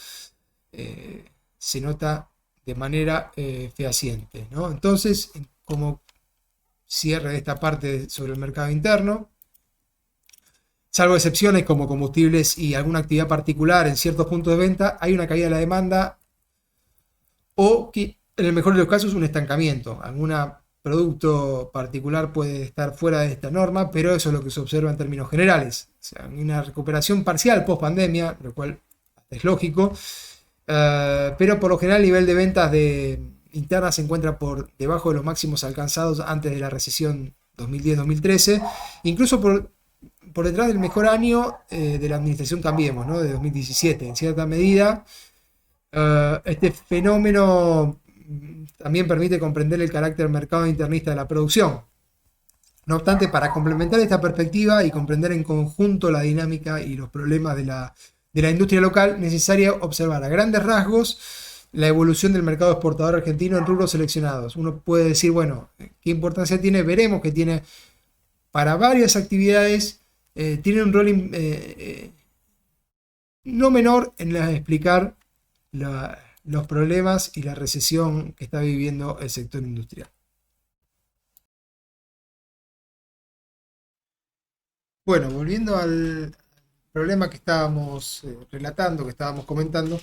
se nota de manera fehaciente, ¿no? Entonces, como cierre de esta parte sobre el mercado interno, salvo excepciones como combustibles y alguna actividad particular en ciertos puntos de venta, hay una caída de la demanda o que en el mejor de los casos un estancamiento. Algún producto particular puede estar fuera de esta norma, pero eso es lo que se observa en términos generales. O sea, una recuperación parcial post pandemia, lo cual es lógico, pero por lo general el nivel de ventas internas se encuentra por debajo de los máximos alcanzados antes de la recesión 2010-2013, incluso por detrás del mejor año de la administración Cambiemos, ¿no? De 2017. En cierta medida, este fenómeno también permite comprender el carácter mercado internista de la producción. No obstante, para complementar esta perspectiva y comprender en conjunto la dinámica y los problemas de la industria local, necesario observar a grandes rasgos la evolución del mercado exportador argentino en rubros seleccionados. Uno puede decir, bueno, ¿qué importancia tiene? Veremos que tiene para varias actividades, tiene un rol no menor en explicar los problemas y la recesión que está viviendo el sector industrial. Bueno, volviendo al problema que estábamos relatando, que estábamos comentando,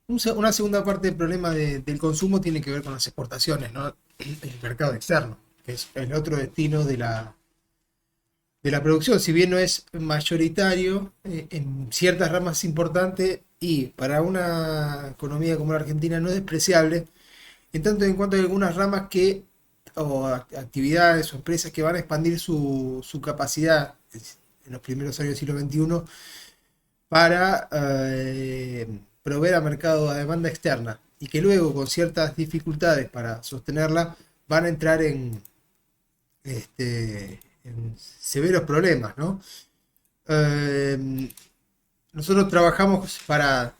una segunda parte del problema del consumo tiene que ver con las exportaciones, ¿no? El mercado externo, que es el otro destino de la producción. Si bien no es mayoritario, en ciertas ramas es importante, y para una economía como la Argentina no es despreciable, en tanto en cuanto hay algunas ramas o actividades o empresas que van a expandir su capacidad en los primeros años del siglo XXI para proveer a mercado a demanda externa, y que luego, con ciertas dificultades para sostenerla, van a entrar en severos problemas, ¿no? Nosotros trabajamos para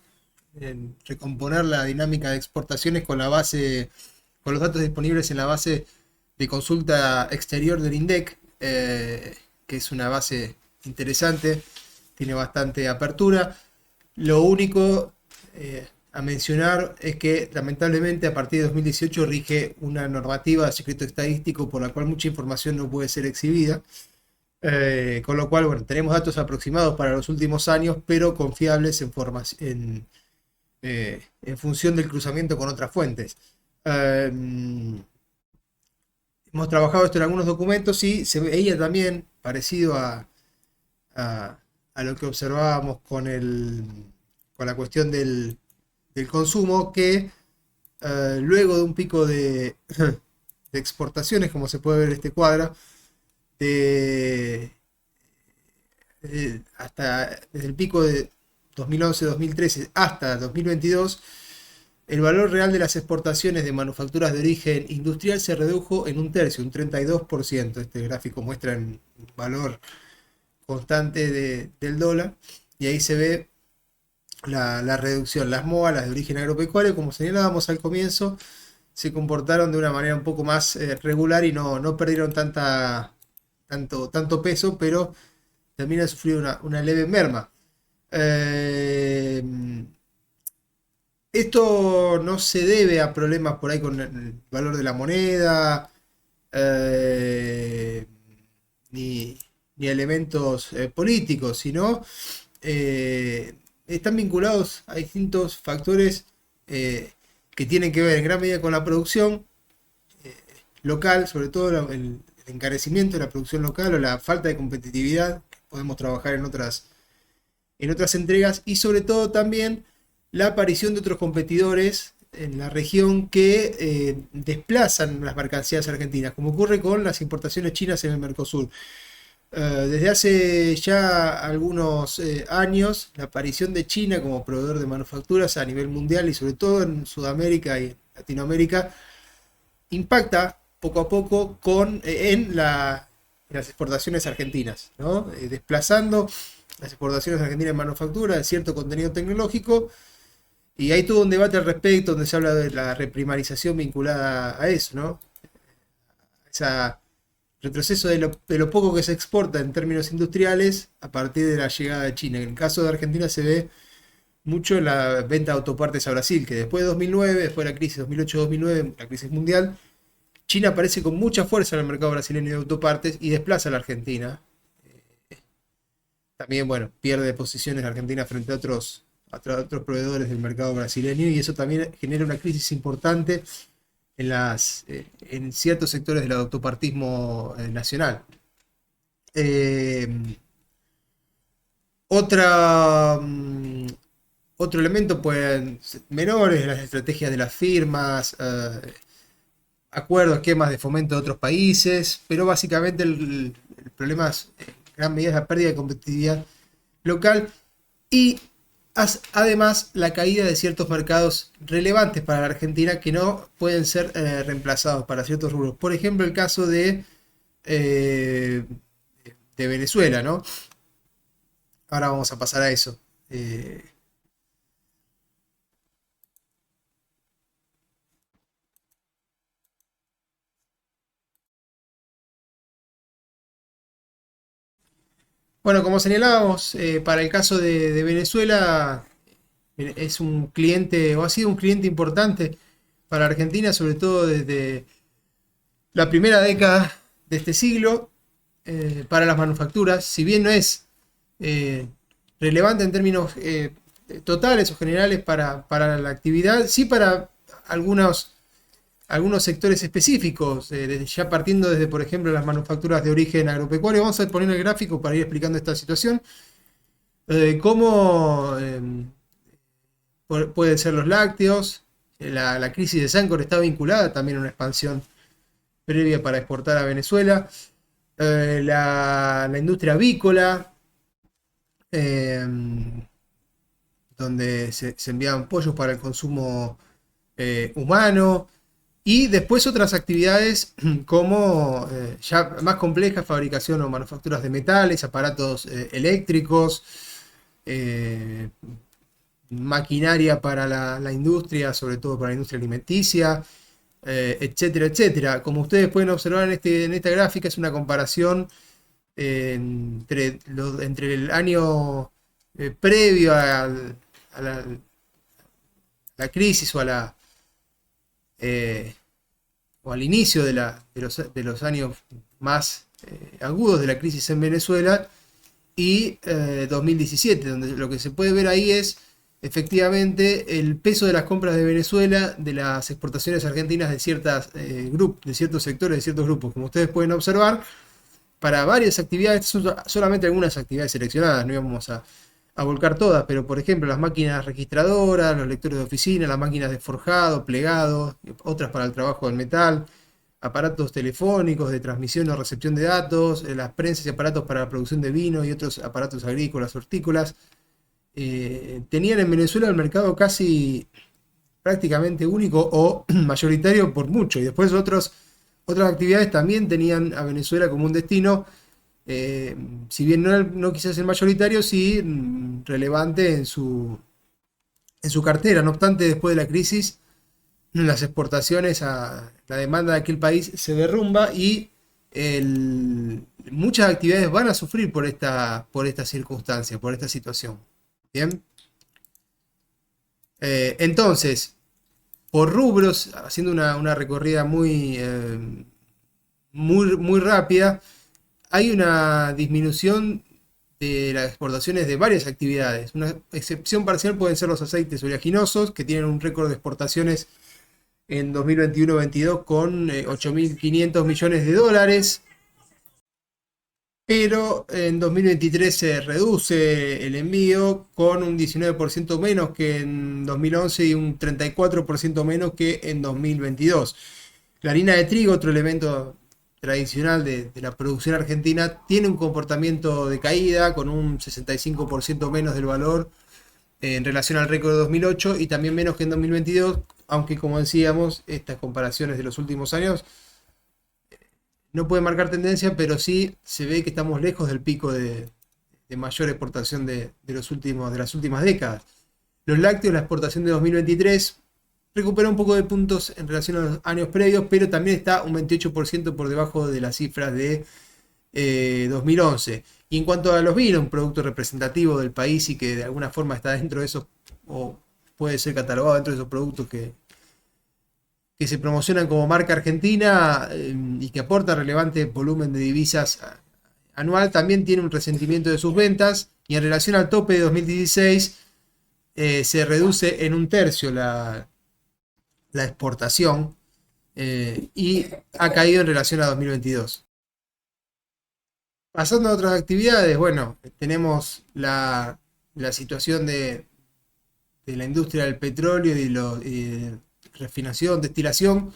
recomponer la dinámica de exportaciones con los datos disponibles en la base de consulta exterior del INDEC, que es una base interesante, tiene bastante apertura. Lo único a mencionar es que lamentablemente a partir de 2018 rige una normativa de secreto estadístico por la cual mucha información no puede ser exhibida. Con lo cual, bueno, tenemos datos aproximados para los últimos años, pero confiables en función del cruzamiento con otras fuentes. Eh, Hemos trabajado esto en algunos documentos y se veía también parecido a- a lo que observábamos con la cuestión del consumo, que luego de un pico de exportaciones, como se puede ver en este cuadro, de, hasta desde el pico de 2011-2013 hasta 2022, el valor real de las exportaciones de manufacturas de origen industrial se redujo en un tercio, un 32%. Este gráfico muestra un valor constante del dólar y ahí se ve la reducción. Las MOA, las de origen agropecuario, como señalábamos al comienzo, se comportaron de una manera un poco más regular y no perdieron tanto peso, pero también han sufrido una leve merma. Eh, Esto no se debe a problemas por ahí con el valor de la moneda, eh, ni, ni elementos políticos, sino eh, están vinculados a distintos factores que tienen que ver en gran medida con la producción local, sobre todo el encarecimiento de la producción local o la falta de competitividad, que podemos trabajar en otras entregas, y sobre todo también la aparición de otros competidores en la región que desplazan las mercancías argentinas, como ocurre con las importaciones chinas en el Mercosur. Desde hace ya algunos años, la aparición de China como proveedor de manufacturas a nivel mundial y sobre todo en Sudamérica y Latinoamérica impacta poco a poco en las exportaciones argentinas, ¿no? Desplazando las exportaciones argentinas en manufactura de cierto contenido tecnológico, y hay todo un debate al respecto donde se habla de la reprimarización vinculada a eso, ¿no? Ese retroceso de lo poco que se exporta en términos industriales a partir de la llegada de China. En el caso de Argentina se ve mucho en la venta de autopartes a Brasil, que después de 2009, después de la crisis 2008-2009, la crisis mundial, China aparece con mucha fuerza en el mercado brasileño de autopartes y desplaza a la Argentina. También, bueno, pierde posiciones la Argentina frente a otros proveedores del mercado brasileño, y eso también genera una crisis importante en ciertos sectores del autopartismo nacional. Eh, otra, mm, Otro elemento, pues, menores, las estrategias de las firmas, acuerdos, esquemas de fomento de otros países, pero básicamente el problema es, en gran medida, es la pérdida de competitividad local y además la caída de ciertos mercados relevantes para la Argentina que no pueden ser reemplazados para ciertos rubros. Por ejemplo, el caso eh, de Venezuela, ¿no? Ahora vamos a pasar a eso. Eh, bueno, como señalábamos, para el caso de Venezuela, es un cliente o ha sido un cliente importante para Argentina, sobre todo desde la primera década de este siglo, para las manufacturas. Si bien no es eh, relevante en términos totales o generales para la actividad, sí para algunos sectores específicos, ya partiendo desde, por ejemplo, las manufacturas de origen agropecuario. Vamos a poner el gráfico para ir explicando esta situación. Cómo pueden ser los lácteos. La crisis de Sancor está vinculada también a una expansión previa para exportar a Venezuela. La industria avícola, eh, donde se enviaban pollos para el consumo humano. Y después otras actividades como ya más complejas, fabricación o manufacturas de metales, aparatos eléctricos, eh, maquinaria para la industria, sobre todo para la industria alimenticia, etcétera, etcétera. Como ustedes pueden observar en esta gráfica, es una comparación entre el año previo a la crisis eh, o al inicio de los años más agudos de la crisis en Venezuela y 2017, donde lo que se puede ver ahí es efectivamente el peso de las compras de Venezuela, de las exportaciones argentinas de de ciertos sectores, de ciertos grupos. Como ustedes pueden observar, para varias actividades, solamente algunas actividades seleccionadas, no íbamos a volcar todas, pero por ejemplo las máquinas registradoras, los lectores de oficina, las máquinas de forjado, plegado, otras para el trabajo del metal, aparatos telefónicos de transmisión o recepción de datos, las prensas y aparatos para la producción de vino y otros aparatos agrícolas, hortícolas, tenían en Venezuela el mercado casi prácticamente único o mayoritario por mucho, y después otras actividades también tenían a Venezuela como un destino, si bien no quizás el mayoritario, sí relevante en su cartera. No obstante, después de la crisis, las exportaciones, la demanda de aquel país se derrumba y muchas actividades van a sufrir por esta circunstancia, por esta situación. Bien. Entonces, por rubros, haciendo una recorrida muy rápida, hay una disminución de las exportaciones de varias actividades. Una excepción parcial pueden ser los aceites oleaginosos, que tienen un récord de exportaciones en 2021-22 con 8.500 millones de dólares. Pero en 2023 se reduce el envío con un 19% menos que en 2011 y un 34% menos que en 2022. La harina de trigo, otro elemento tradicional de la producción argentina, tiene un comportamiento de caída con un 65% menos del valor en relación al récord de 2008 y también menos que en 2022, aunque como decíamos, estas comparaciones de los últimos años no puede marcar tendencia, pero sí se ve que estamos lejos del pico de mayor exportación de las últimas décadas. Los lácteos, la exportación de 2023 recupera un poco de puntos en relación a los años previos, pero también está un 28% por debajo de las cifras de 2011. Y en cuanto a los vinos, un producto representativo del país y que de alguna forma está dentro de esos, o puede ser catalogado dentro de esos productos que se promocionan como marca argentina y que aporta relevante volumen de divisas anual, también tiene un resentimiento de sus ventas y en relación al tope de 2016 se reduce en un tercio la exportación y ha caído en relación a 2022. Pasando a otras actividades, bueno, tenemos la situación de la industria del petróleo y refinación, destilación,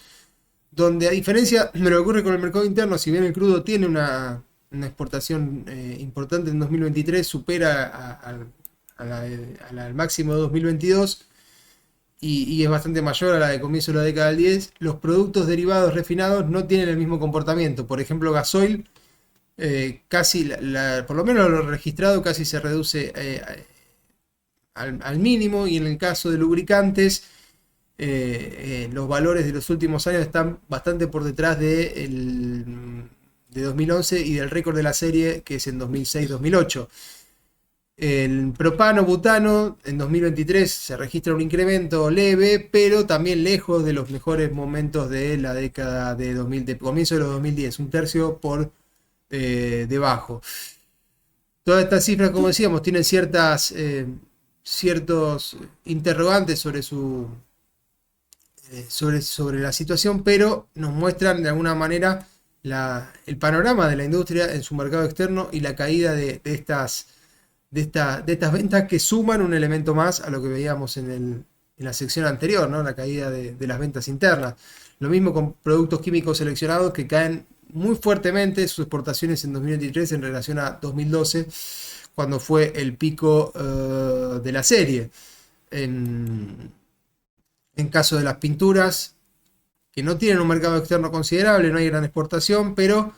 donde a diferencia de lo que ocurre con el mercado interno, si bien el crudo tiene una exportación importante en 2023, supera al máximo de 2022 y es bastante mayor a la de comienzo de la década del 10, los productos derivados refinados no tienen el mismo comportamiento. Por ejemplo, gasoil, casi, por lo menos lo registrado, casi se reduce al mínimo, y en el caso de lubricantes, los valores de los últimos años están bastante por detrás de 2011 y del récord de la serie, que es en 2006-2008. El propano, butano, en 2023 se registra un incremento leve, pero también lejos de los mejores momentos de la década de comienzo de los 2010, un tercio por debajo. Todas estas cifras, como decíamos, tienen ciertos interrogantes sobre la situación, pero nos muestran de alguna manera el panorama de la industria en su mercado externo y la caída de estas ventas, que suman un elemento más a lo que veíamos en la sección anterior, ¿no? La caída de las ventas internas. Lo mismo con productos químicos seleccionados, que caen muy fuertemente sus exportaciones en 2023 en relación a 2012, cuando fue el pico de la serie. En caso de las pinturas, que no tienen un mercado externo considerable, no hay gran exportación, pero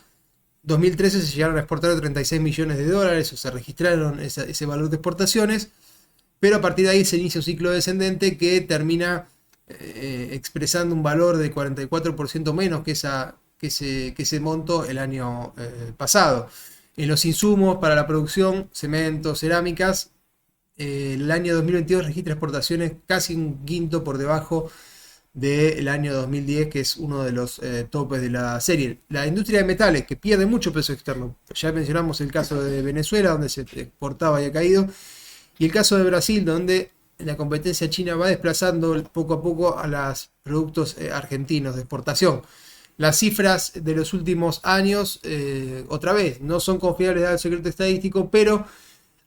2013 se llegaron a exportar 36 millones de dólares, o se registraron ese valor de exportaciones, pero a partir de ahí se inicia un ciclo descendente que termina expresando un valor de 44% menos que ese monto el año pasado. En los insumos para la producción, cemento, cerámicas, el año 2022 registra exportaciones casi un quinto por debajo del año 2010, que es uno de los topes de la serie. La industria de metales, que pierde mucho peso externo. Ya mencionamos el caso de Venezuela, donde se exportaba y ha caído, y el caso de Brasil, donde la competencia china va desplazando poco a poco a los productos argentinos de exportación. Las cifras de los últimos años, otra vez, no son confiables al secreto estadístico, pero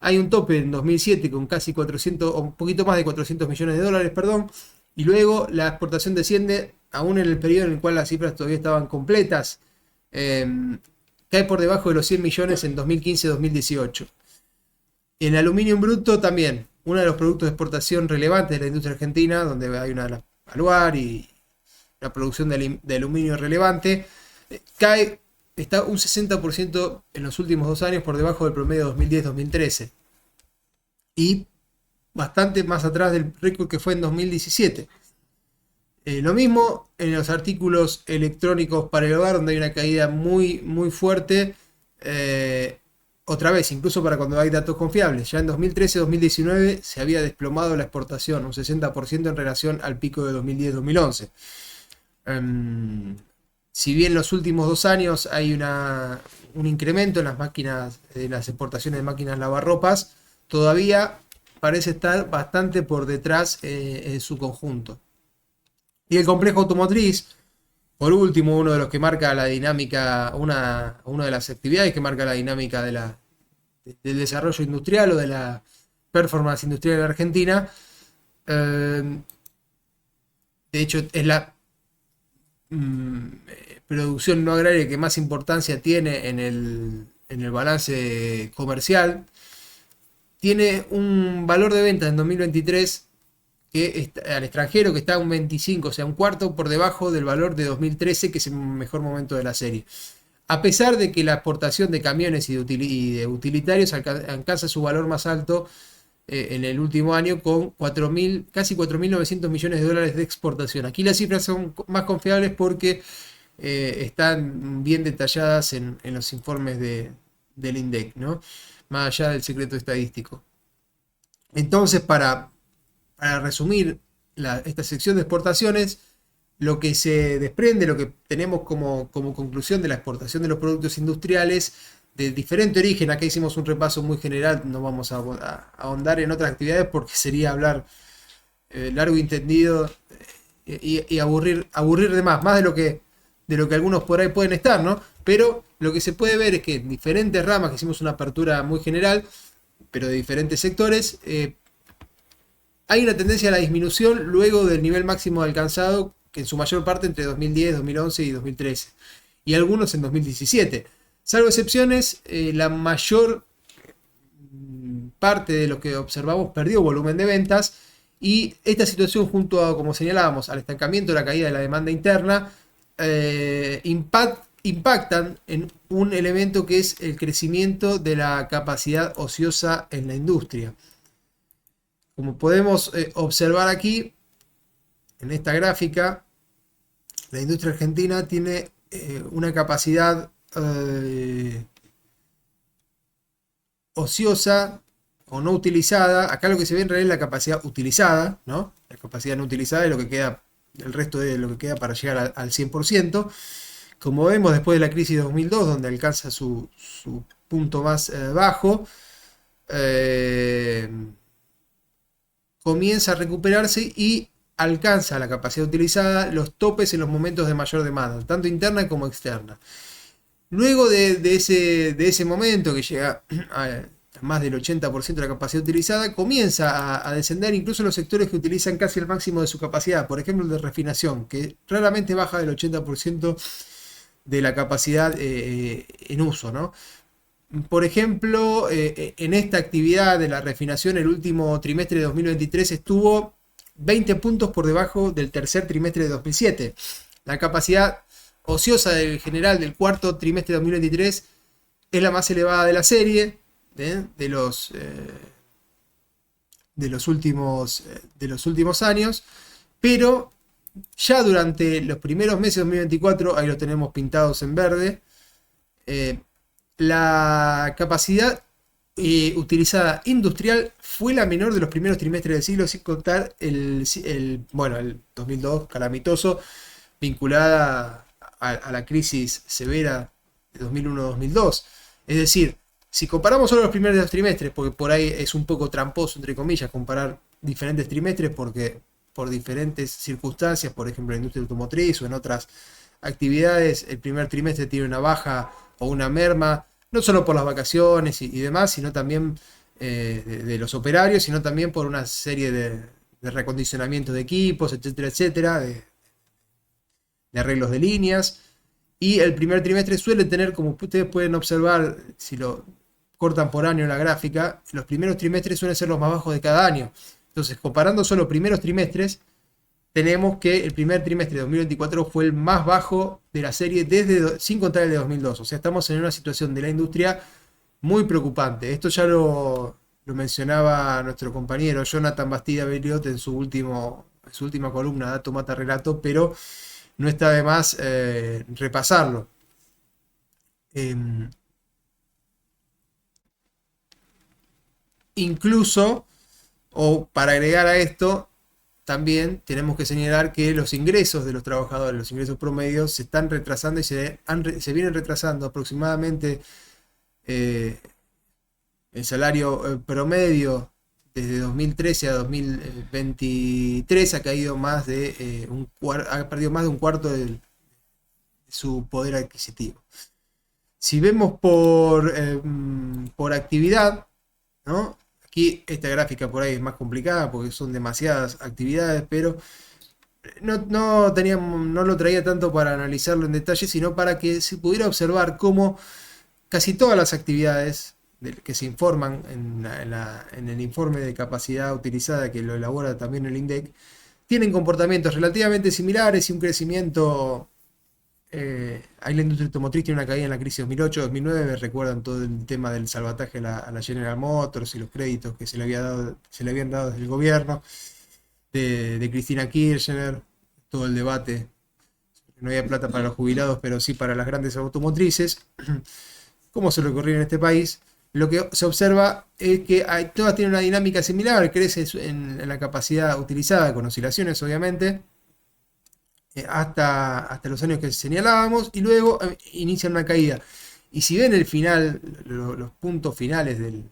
hay un tope en 2007 con casi 400, o un poquito más de 400 millones de dólares, perdón, y luego la exportación desciende, aún en el periodo en el cual las cifras todavía estaban completas, cae por debajo de los 100 millones en 2015-2018. En aluminio en bruto también, uno de los productos de exportación relevantes de la industria argentina, donde hay una Aluar y la producción de aluminio relevante, está un 60% en los últimos 2 años por debajo del promedio 2010-2013 y bastante más atrás del récord que fue en 2017. Lo mismo en los artículos electrónicos para el hogar, donde hay una caída muy, muy fuerte. Otra vez, incluso para cuando hay datos confiables. Ya en 2013-2019 se había desplomado la exportación un 60% en relación al pico de 2010-2011. Si bien en los últimos 2 años hay un incremento en las máquinas, en las exportaciones de máquinas lavarropas, todavía parece estar bastante por detrás en su conjunto. Y el complejo automotriz, por último, uno de los que marca la dinámica, una de las actividades que marca la dinámica del desarrollo industrial o de la performance industrial en Argentina. De hecho, es la producción no agraria que más importancia tiene en el balance comercial. Tiene un valor de venta en 2023 al extranjero que está un 25, o sea, un cuarto por debajo del valor de 2013, que es el mejor momento de la serie. A pesar de que la exportación de camiones y de utilitarios alcanza su valor más alto en el último año con casi 4.900 millones de dólares de exportación. Aquí las cifras son más confiables porque están bien detalladas en los informes del INDEC, ¿no? Más allá del secreto estadístico. Entonces, para resumir esta sección de exportaciones, lo que se desprende, lo que tenemos como conclusión de la exportación de los productos industriales de diferente origen, acá hicimos un repaso muy general, no vamos a ahondar en otras actividades porque sería hablar largo y entendido y aburrir de más de lo que algunos por ahí pueden estar, ¿no? Pero lo que se puede ver es que en diferentes ramas, que hicimos una apertura muy general, pero de diferentes sectores, hay una tendencia a la disminución luego del nivel máximo alcanzado, que en su mayor parte entre 2010, 2011 y 2013, y algunos en 2017. Salvo excepciones, la mayor parte de lo que observamos perdió volumen de ventas, y esta situación, junto a, como señalábamos, al estancamiento de la caída de la demanda interna, impactan en un elemento que es el crecimiento de la capacidad ociosa en la industria. Como podemos observar aquí, en esta gráfica, la industria argentina tiene una capacidad ociosa o no utilizada. Acá lo que se ve en realidad es la capacidad utilizada, ¿no? La capacidad no utilizada es lo que queda, el resto de lo que queda para llegar al 100%. Como vemos, después de la crisis de 2002, donde alcanza su punto más bajo, comienza a recuperarse y alcanza la capacidad utilizada, los topes en los momentos de mayor demanda, tanto interna como externa. Luego de ese momento, que llega a más del 80% de la capacidad utilizada, comienza a descender incluso los sectores que utilizan casi el máximo de su capacidad, por ejemplo el de refinación, que raramente baja del 80% de la capacidad en uso, ¿no? Por ejemplo, en esta actividad de la refinación, el último trimestre de 2023 estuvo 20 puntos por debajo del tercer trimestre de 2007. La capacidad ociosa del general del cuarto trimestre de 2023 es la más elevada de la serie, de los últimos años, pero Ya durante los primeros meses de 2024, ahí lo tenemos pintados en verde, la capacidad utilizada industrial fue la menor de los primeros trimestres del siglo, sin contar el 2002 calamitoso, vinculada a la crisis severa de 2001-2002. Es decir, si comparamos solo los primeros dos trimestres, porque por ahí es un poco tramposo, entre comillas, comparar diferentes trimestres, porque por diferentes circunstancias, por ejemplo en la industria automotriz o en otras actividades, el primer trimestre tiene una baja o una merma, no solo por las vacaciones y demás, sino también de los operarios, sino también por una serie de recondicionamientos de equipos, etcétera, etcétera, de arreglos de líneas. Y el primer trimestre suele tener, como ustedes pueden observar, si lo cortan por año en la gráfica, los primeros trimestres suelen ser los más bajos de cada año. Entonces, comparando solo primeros trimestres, tenemos que el primer trimestre de 2024 fue el más bajo de la serie sin contar el de 2002. O sea, estamos en una situación de la industria muy preocupante. Esto ya lo mencionaba nuestro compañero Jonathan Bastida Belliot en su última columna, Dato Mata Relato, pero no está de más repasarlo. Incluso, o para agregar a esto, también tenemos que señalar que los ingresos de los trabajadores, los ingresos promedios, se están retrasando y se vienen retrasando aproximadamente. El salario promedio desde 2013 a 2023 ha caído ha perdido más de un cuarto de su poder adquisitivo. Si vemos por actividad, ¿no? Aquí esta gráfica por ahí es más complicada porque son demasiadas actividades, pero no lo traía tanto para analizarlo en detalle, sino para que se pudiera observar cómo casi todas las actividades que se informan en el informe de capacidad utilizada que lo elabora también el INDEC, tienen comportamientos relativamente similares y un crecimiento. Ahí la industria automotriz tiene una caída en la crisis 2008-2009, recuerdan todo el tema del salvataje a la General Motors y los créditos que se le habían dado desde el gobierno de Cristina Kirchner, todo el debate. No había plata para los jubilados, pero sí para las grandes automotrices. ¿Cómo se le ocurrió en este país? Lo que se observa es que todas tienen una dinámica similar, crece en la capacidad utilizada, con oscilaciones obviamente, hasta los años que señalábamos, y luego inician una caída. Y si ven el final, los puntos finales de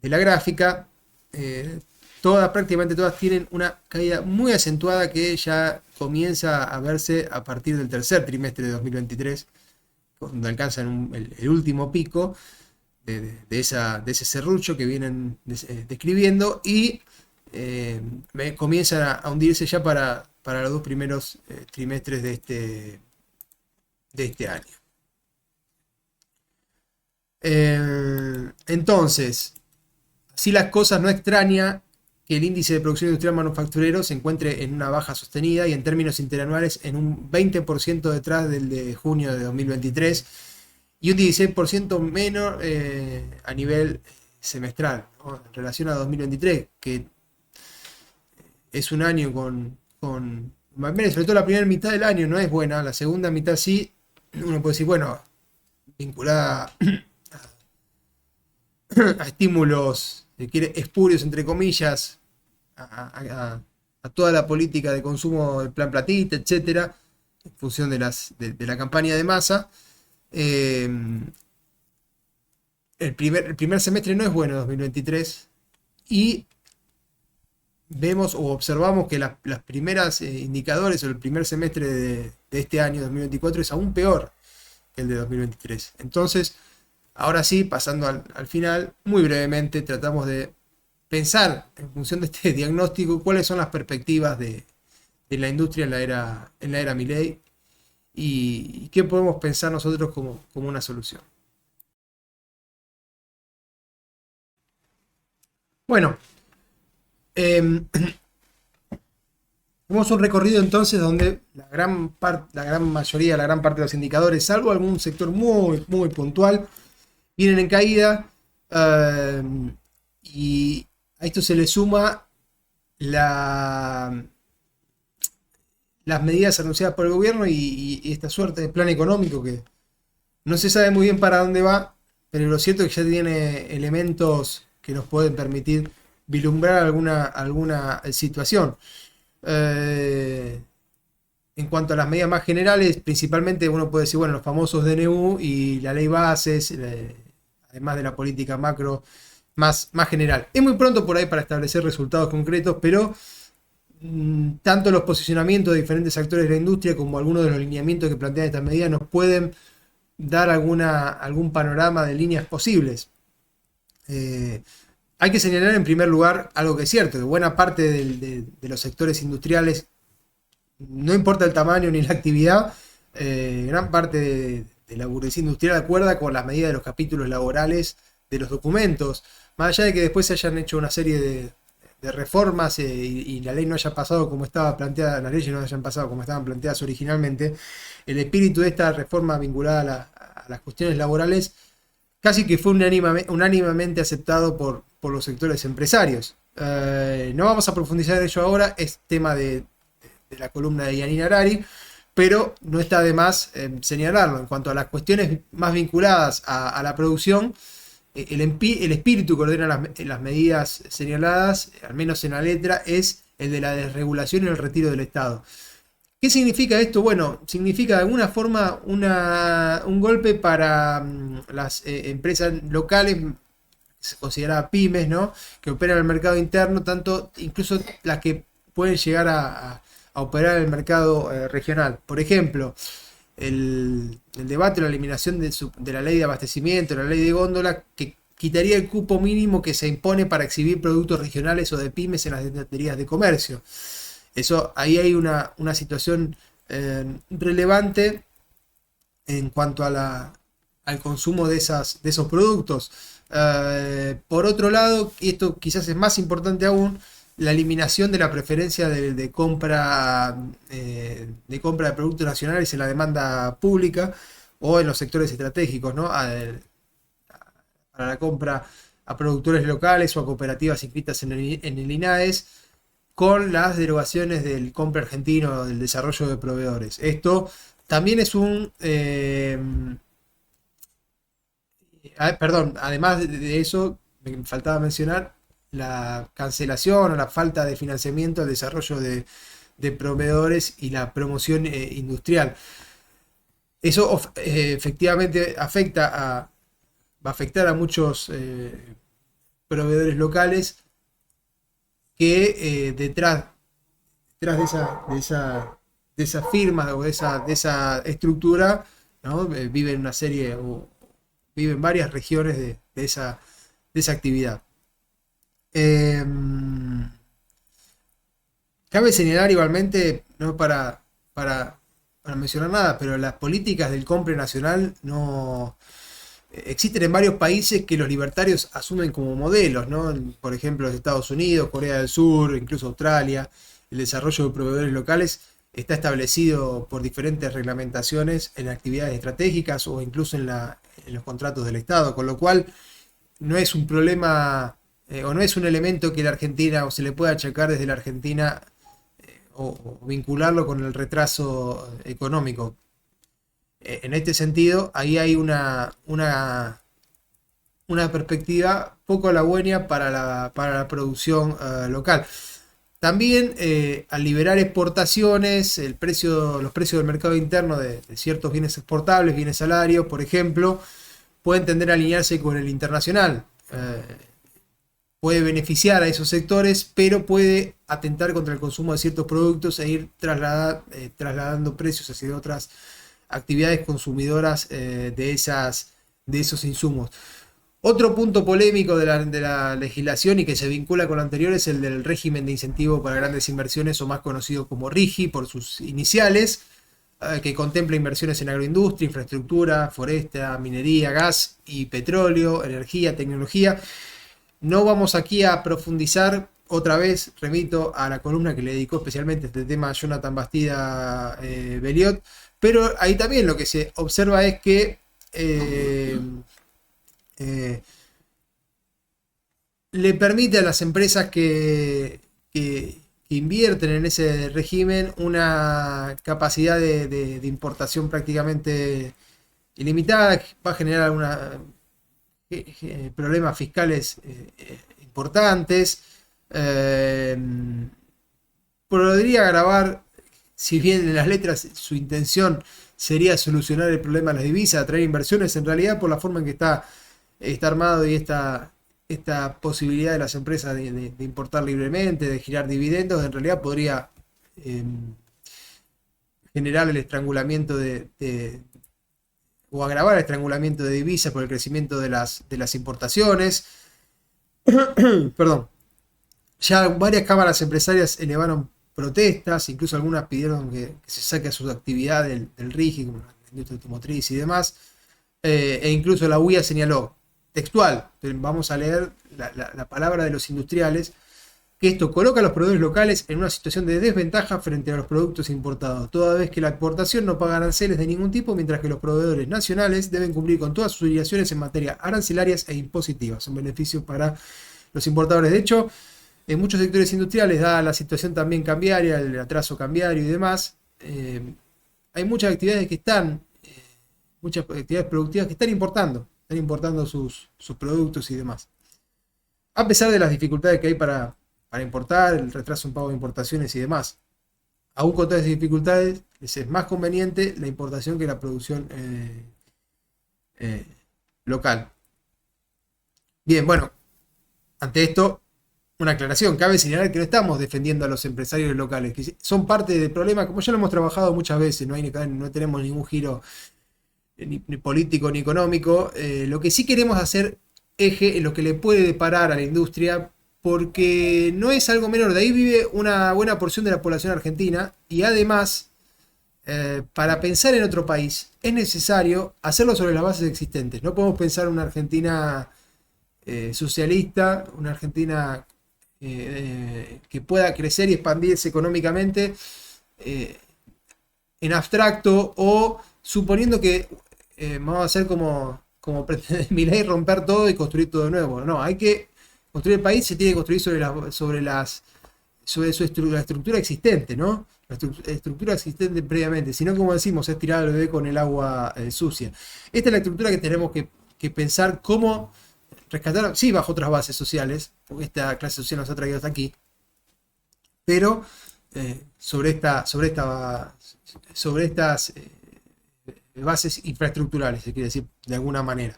la gráfica, prácticamente todas tienen una caída muy acentuada que ya comienza a verse a partir del tercer trimestre de 2023, cuando alcanzan el último pico de ese serrucho que vienen describiendo, y comienzan a hundirse ya para los dos primeros trimestres de este año. Entonces, así las cosas, no extraña que el índice de producción industrial manufacturero se encuentre en una baja sostenida y en términos interanuales en un 20% detrás del de junio de 2023 y un 16% menos a nivel semestral, ¿no? En relación a 2023, que es un año sobre todo la primera mitad del año no es buena, la segunda mitad sí, uno puede decir, bueno, vinculada a estímulos, espurios entre comillas, a toda la política de consumo del plan Platita, etcétera, en función de la campaña de masa. El primer semestre no es bueno, 2023, y vemos o observamos que las primeras indicadores o el primer semestre de este año 2024 es aún peor que el de 2023. Entonces, ahora sí, pasando al final, muy brevemente tratamos de pensar en función de este diagnóstico cuáles son las perspectivas de la industria en la era Milei y qué podemos pensar nosotros como una solución. Bueno, tenemos un recorrido entonces donde la gran mayoría, la gran parte de los indicadores, salvo algún sector muy, muy puntual, vienen en caída, y a esto se le suma la las medidas anunciadas por el gobierno y esta suerte de plan económico que no se sabe muy bien para dónde va, pero lo cierto es que ya tiene elementos que nos pueden permitir vislumbrar alguna situación. Eh, en cuanto a las medidas más generales, principalmente uno puede decir, bueno, los famosos DNU y la ley bases, además de la política macro más general. Es muy pronto por ahí para establecer resultados concretos, pero tanto los posicionamientos de diferentes actores de la industria como algunos de los lineamientos que plantean estas medidas nos pueden dar algún panorama de líneas posibles. Hay que señalar en primer lugar algo que es cierto, que buena parte de los sectores industriales, no importa el tamaño ni la actividad, gran parte de la burguesía industrial acuerda con las medidas de los capítulos laborales de los documentos, más allá de que después se hayan hecho una serie de reformas y la ley no haya pasado como estaba planteada, las leyes no hayan pasado como estaban planteadas originalmente, el espíritu de esta reforma vinculada a las cuestiones laborales casi que fue unánimemente aceptado por los sectores empresarios. No vamos a profundizar en ello ahora, es tema de la columna de Yanina Arari, pero no está de más señalarlo. En cuanto a las cuestiones más vinculadas a la producción, el espíritu que ordena las medidas señaladas, al menos en la letra, es el de la desregulación y el retiro del Estado. ¿Qué significa esto? Bueno, significa de alguna forma un golpe para las empresas locales, se considera pymes, ¿no? Que operan en el mercado interno, tanto incluso las que pueden llegar a operar en el mercado regional. Por ejemplo, el debate o la eliminación de la ley de abastecimiento, la ley de góndola, que quitaría el cupo mínimo que se impone para exhibir productos regionales o de pymes en las denterías de comercio. Eso, ahí hay una situación relevante en cuanto al consumo de esos productos. Por otro lado, y esto quizás es más importante aún, la eliminación de la preferencia de compra de productos nacionales en la demanda pública o en los sectores estratégicos, ¿no? Para la compra a productores locales o a cooperativas inscritas en el INAES, con las derogaciones del compra argentino, del desarrollo de proveedores. Esto también es perdón, además de eso, me faltaba mencionar la cancelación o la falta de financiamiento al desarrollo de proveedores y la promoción industrial. Eso efectivamente va a afectar a muchos proveedores locales que detrás de esa firma o de esa estructura, ¿no? Viven una serie o viven varias regiones de esa actividad. Cabe señalar igualmente, no para mencionar nada, pero las políticas del compre nacional no existen en varios países que los libertarios asumen como modelos, ¿no? Por ejemplo, los Estados Unidos, Corea del Sur, incluso Australia. El desarrollo de proveedores locales está establecido por diferentes reglamentaciones en actividades estratégicas o incluso en los contratos del Estado, con lo cual no es un problema o no es un elemento que la Argentina o se le pueda achacar desde la Argentina o vincularlo con el retraso económico. En este sentido, ahí hay una perspectiva poco halagüeña para la producción local. También al liberar exportaciones, los precios del mercado interno de ciertos bienes exportables, bienes salarios, por ejemplo, pueden tender a alinearse con el internacional. Puede beneficiar a esos sectores, pero puede atentar contra el consumo de ciertos productos e ir trasladando precios hacia otras actividades consumidoras de esos insumos. Otro punto polémico de la legislación y que se vincula con lo anterior es el del régimen de incentivo para grandes inversiones, o más conocido como RIGI por sus iniciales, que contempla inversiones en agroindustria, infraestructura, foresta, minería, gas y petróleo, energía, tecnología. No vamos aquí a profundizar, otra vez remito a la columna que le dedicó especialmente este tema a Jonathan Bastida Belliot, pero ahí también lo que se observa es que le permite a las empresas que invierten en ese régimen una capacidad de importación prácticamente ilimitada, que va a generar problemas fiscales importantes. Eh, Podría agravar, si bien en las letras su intención sería solucionar el problema de las divisas, atraer inversiones, en realidad por la forma en que está armado y esta posibilidad de las empresas de importar libremente, de girar dividendos, en realidad podría eh, generar el estrangulamiento o agravar el estrangulamiento de divisas por el crecimiento de las importaciones. Perdón. Ya varias cámaras empresarias elevaron protestas, incluso algunas pidieron que se saque a su actividad del RIGI, como la industria automotriz y demás. E incluso la UIA señaló, textual, vamos a leer la palabra de los industriales, que esto coloca a los proveedores locales en una situación de desventaja frente a los productos importados, toda vez que la exportación no paga aranceles de ningún tipo, mientras que los proveedores nacionales deben cumplir con todas sus obligaciones en materia arancelarias e impositivas, un beneficio para los importadores. De hecho, en muchos sectores industriales, dada la situación también cambiaria, el atraso cambiario y demás, hay muchas actividades muchas actividades productivas que están importando sus productos y demás. A pesar de las dificultades que hay para importar, el retraso en pago de importaciones y demás, aún con todas esas dificultades, les es más conveniente la importación que la producción local. Bien, bueno, ante esto, una aclaración, cabe señalar que no estamos defendiendo a los empresarios locales, que son parte del problema, como ya lo hemos trabajado muchas veces, no tenemos ningún giro ni político ni económico. Lo que sí queremos hacer eje en lo que le puede deparar a la industria, porque no es algo menor, de ahí vive una buena porción de la población argentina, y además, para pensar en otro país, es necesario hacerlo sobre las bases existentes. No podemos pensar en una Argentina socialista, una Argentina que pueda crecer y expandirse económicamente en abstracto, o suponiendo que vamos a hacer como pretende Milei, romper todo y construir todo de nuevo. No, hay que construir el país, se tiene que construir sobre la estructura existente, ¿no? La estructura existente previamente, si no, como decimos, es tirar al bebé con el agua sucia. Esta es la estructura que tenemos que pensar cómo rescatar, sí, bajo otras bases sociales, porque esta clase social nos ha traído hasta aquí, pero sobre estas bases infraestructurales, se quiere decir de alguna manera.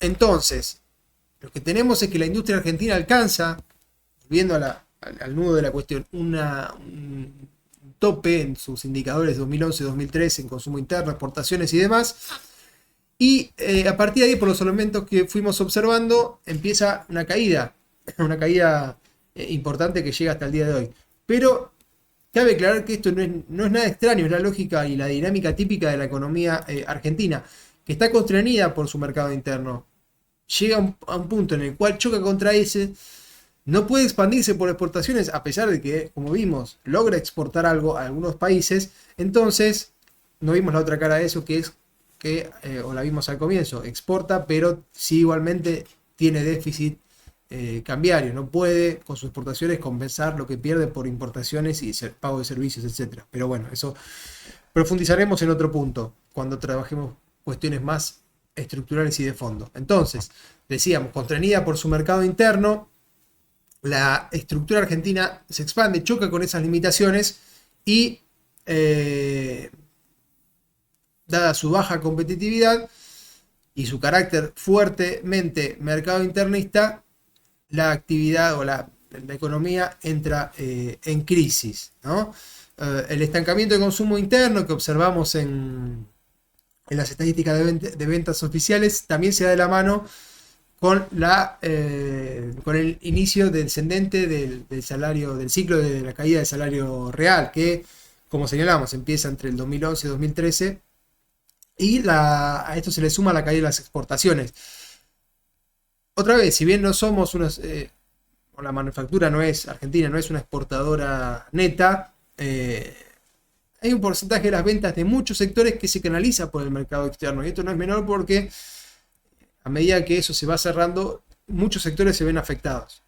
Entonces, lo que tenemos es que la industria argentina alcanza, viendo al nudo de la cuestión, un tope en sus indicadores 2011-2013 en consumo interno, exportaciones y demás. Y a partir de ahí, por los elementos que fuimos observando, empieza una caída importante que llega hasta el día de hoy. Pero cabe aclarar que esto no es nada extraño, es la lógica y la dinámica típica de la economía argentina, que está constreñida por su mercado interno. Llega a un punto en el cual choca contra ese, no puede expandirse por exportaciones, a pesar de que, como vimos, logra exportar algo a algunos países. Entonces, no vimos la otra cara de eso, que es o la vimos al comienzo, exporta, pero sí igualmente tiene déficit cambiario, no puede con sus exportaciones compensar lo que pierde por importaciones y pago de servicios, etc. Pero bueno, eso profundizaremos en otro punto, cuando trabajemos cuestiones más estructurales y de fondo. Entonces, decíamos, constreñida por su mercado interno, la estructura argentina se expande, choca con esas limitaciones y dada su baja competitividad y su carácter fuertemente mercado internista, la actividad o la economía entra en crisis, ¿no? El estancamiento de consumo interno que observamos en las estadísticas de ventas oficiales también se da de la mano con el inicio descendente del salario, del ciclo de la caída del salario real, que, como señalamos, empieza entre el 2011 y 2013. Y a esto se le suma la caída de las exportaciones. Otra vez, si bien no somos la manufactura argentina no es una exportadora neta, hay un porcentaje de las ventas de muchos sectores que se canaliza por el mercado externo. Y esto no es menor porque a medida que eso se va cerrando, muchos sectores se ven afectados.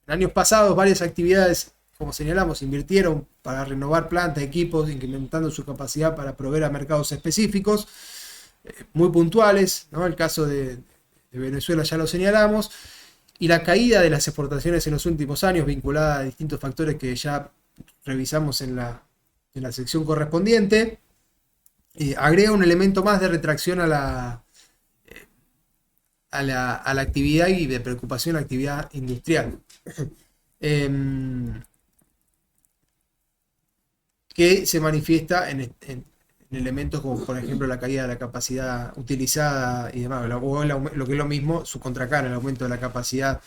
En años pasados, varias actividades, como señalamos, invirtieron para renovar plantas, equipos, incrementando su capacidad para proveer a mercados específicos, muy puntuales, ¿no? El caso de Venezuela ya lo señalamos, y la caída de las exportaciones en los últimos años, vinculada a distintos factores que ya revisamos en la sección correspondiente, agrega un elemento más de retracción a la actividad y de preocupación a la actividad industrial. Que se manifiesta en elementos como, por ejemplo, la caída de la capacidad utilizada y demás, o lo que es lo mismo, su contracara, el aumento de la capacidad